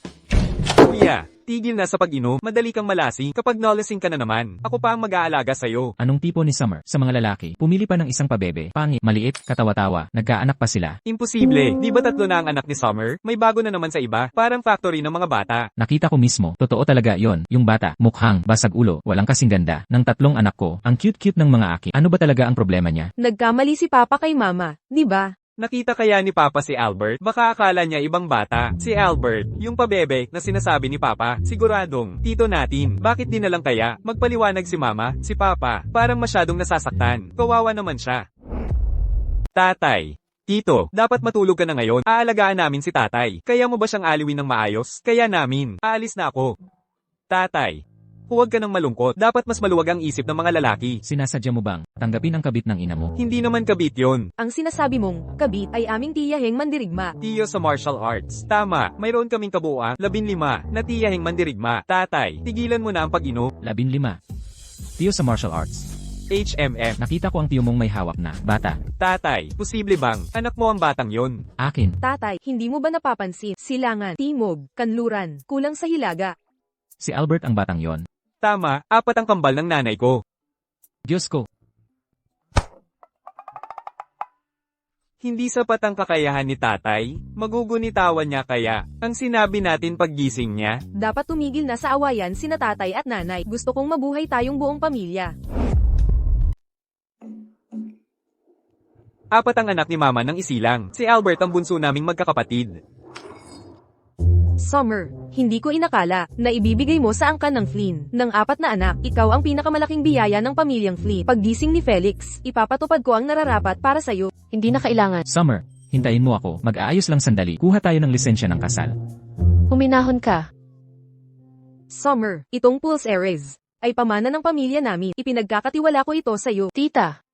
S2: Kuya, tigil na sa pag-inom. Madali kang malasing kapag nalasing ka na naman. Ako pa ang mag-aalaga sa'yo.
S4: Anong tipo ni Summer? Sa mga lalaki, pumili pa ng isang pabebe, pangit, maliit, katawa-tawa, nagkaanak pa sila.
S2: Imposible. Di ba 3 na ang anak ni Summer? May bago na naman sa iba. Parang factory ng mga bata.
S4: Nakita ko mismo, totoo talaga yon. Yung bata, mukhang, basag ulo, walang kasing ganda, ng 3 anak ko, ang cute-cute ng mga aki. Ano ba talaga ang problema niya?
S1: Nagkamali si Papa kay Mama, di ba?
S2: Nakita kaya ni Papa si Albert? Baka akala niya ibang bata. Si Albert, yung pabebe na sinasabi ni Papa, siguradong, tito natin. Bakit di na lang kaya? Magpaliwanag si Mama, si Papa, parang masyadong nasasaktan. Kawawa naman siya. Tatay. Tito, dapat matulog ka na ngayon. Aalagaan namin si tatay. Kaya mo ba siyang aliwin ng maayos? Kaya namin. Aalis na ako. Tatay. Huwag ka nang malungkot. Dapat mas maluwag ang isip ng mga lalaki.
S4: Sinasadya mo bang, tanggapin ang kabit ng ina mo?
S2: Hindi naman kabit yon.
S1: Ang sinasabi mong, kabit ay aming tiyaheng mandirigma.
S2: Tiyo sa martial arts. Tama, mayroon kaming kabuuan, 15, na tiyaheng mandirigma. Tatay, tigilan mo na ang pag-inom.
S4: 15. Tiyo sa martial arts.
S2: HMM.
S4: Nakita ko ang tiyo mong may hawak na bata.
S2: Tatay, posible bang anak mo ang batang yon?
S4: Akin.
S1: Tatay, hindi mo ba napapansin? Silangan, Timog, Kanluran, kulang sa Hilaga.
S4: Si Albert ang batang yon.
S2: Tama, 4 ang kambal ng nanay ko.
S4: Diyos ko.
S2: Hindi sapat ang kakayahan ni tatay, magugunitawan niya kaya. Ang sinabi natin paggising niya,
S1: Dapat tumigil na sa awayan sina tatay at nanay. Gusto kong mabuhay tayong buong pamilya.
S2: 4 ang anak ni mama ng isilang. Si Albert ang bunso naming magkakapatid.
S1: Summer, hindi ko inakala na ibibigay mo sa angkan ng Flynn. Ng 4 na anak, ikaw ang pinakamalaking biyaya ng pamilyang Flynn. Paggising ni Felix, ipapatupad ko ang nararapat para sa'yo.
S3: Hindi na kailangan.
S4: Summer, hintayin mo ako. Mag-aayos lang sandali. Kuha tayo ng lisensya ng kasal.
S3: Huminahon ka.
S1: Summer, itong Pulse Ares ay pamana ng pamilya namin. Ipinagkakatiwala ko ito sa'yo.
S3: Tita,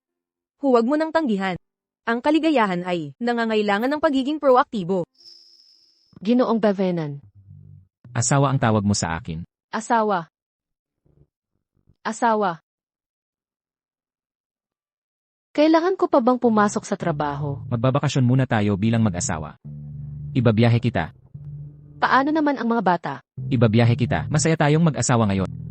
S1: Huwag mo nang tanggihan. Ang kaligayahan ay nangangailangan ng pagiging proaktibo.
S3: Ginoong Bavenan.
S4: Asawa ang tawag mo sa akin.
S3: Asawa. Asawa. Kailangan ko pa bang pumasok sa trabaho?
S4: Magbabakasyon muna tayo bilang mag-asawa. Ibabiyahe kita.
S3: Paano naman ang mga bata?
S4: Ibabiyahe kita. Masaya tayong mag-asawa ngayon.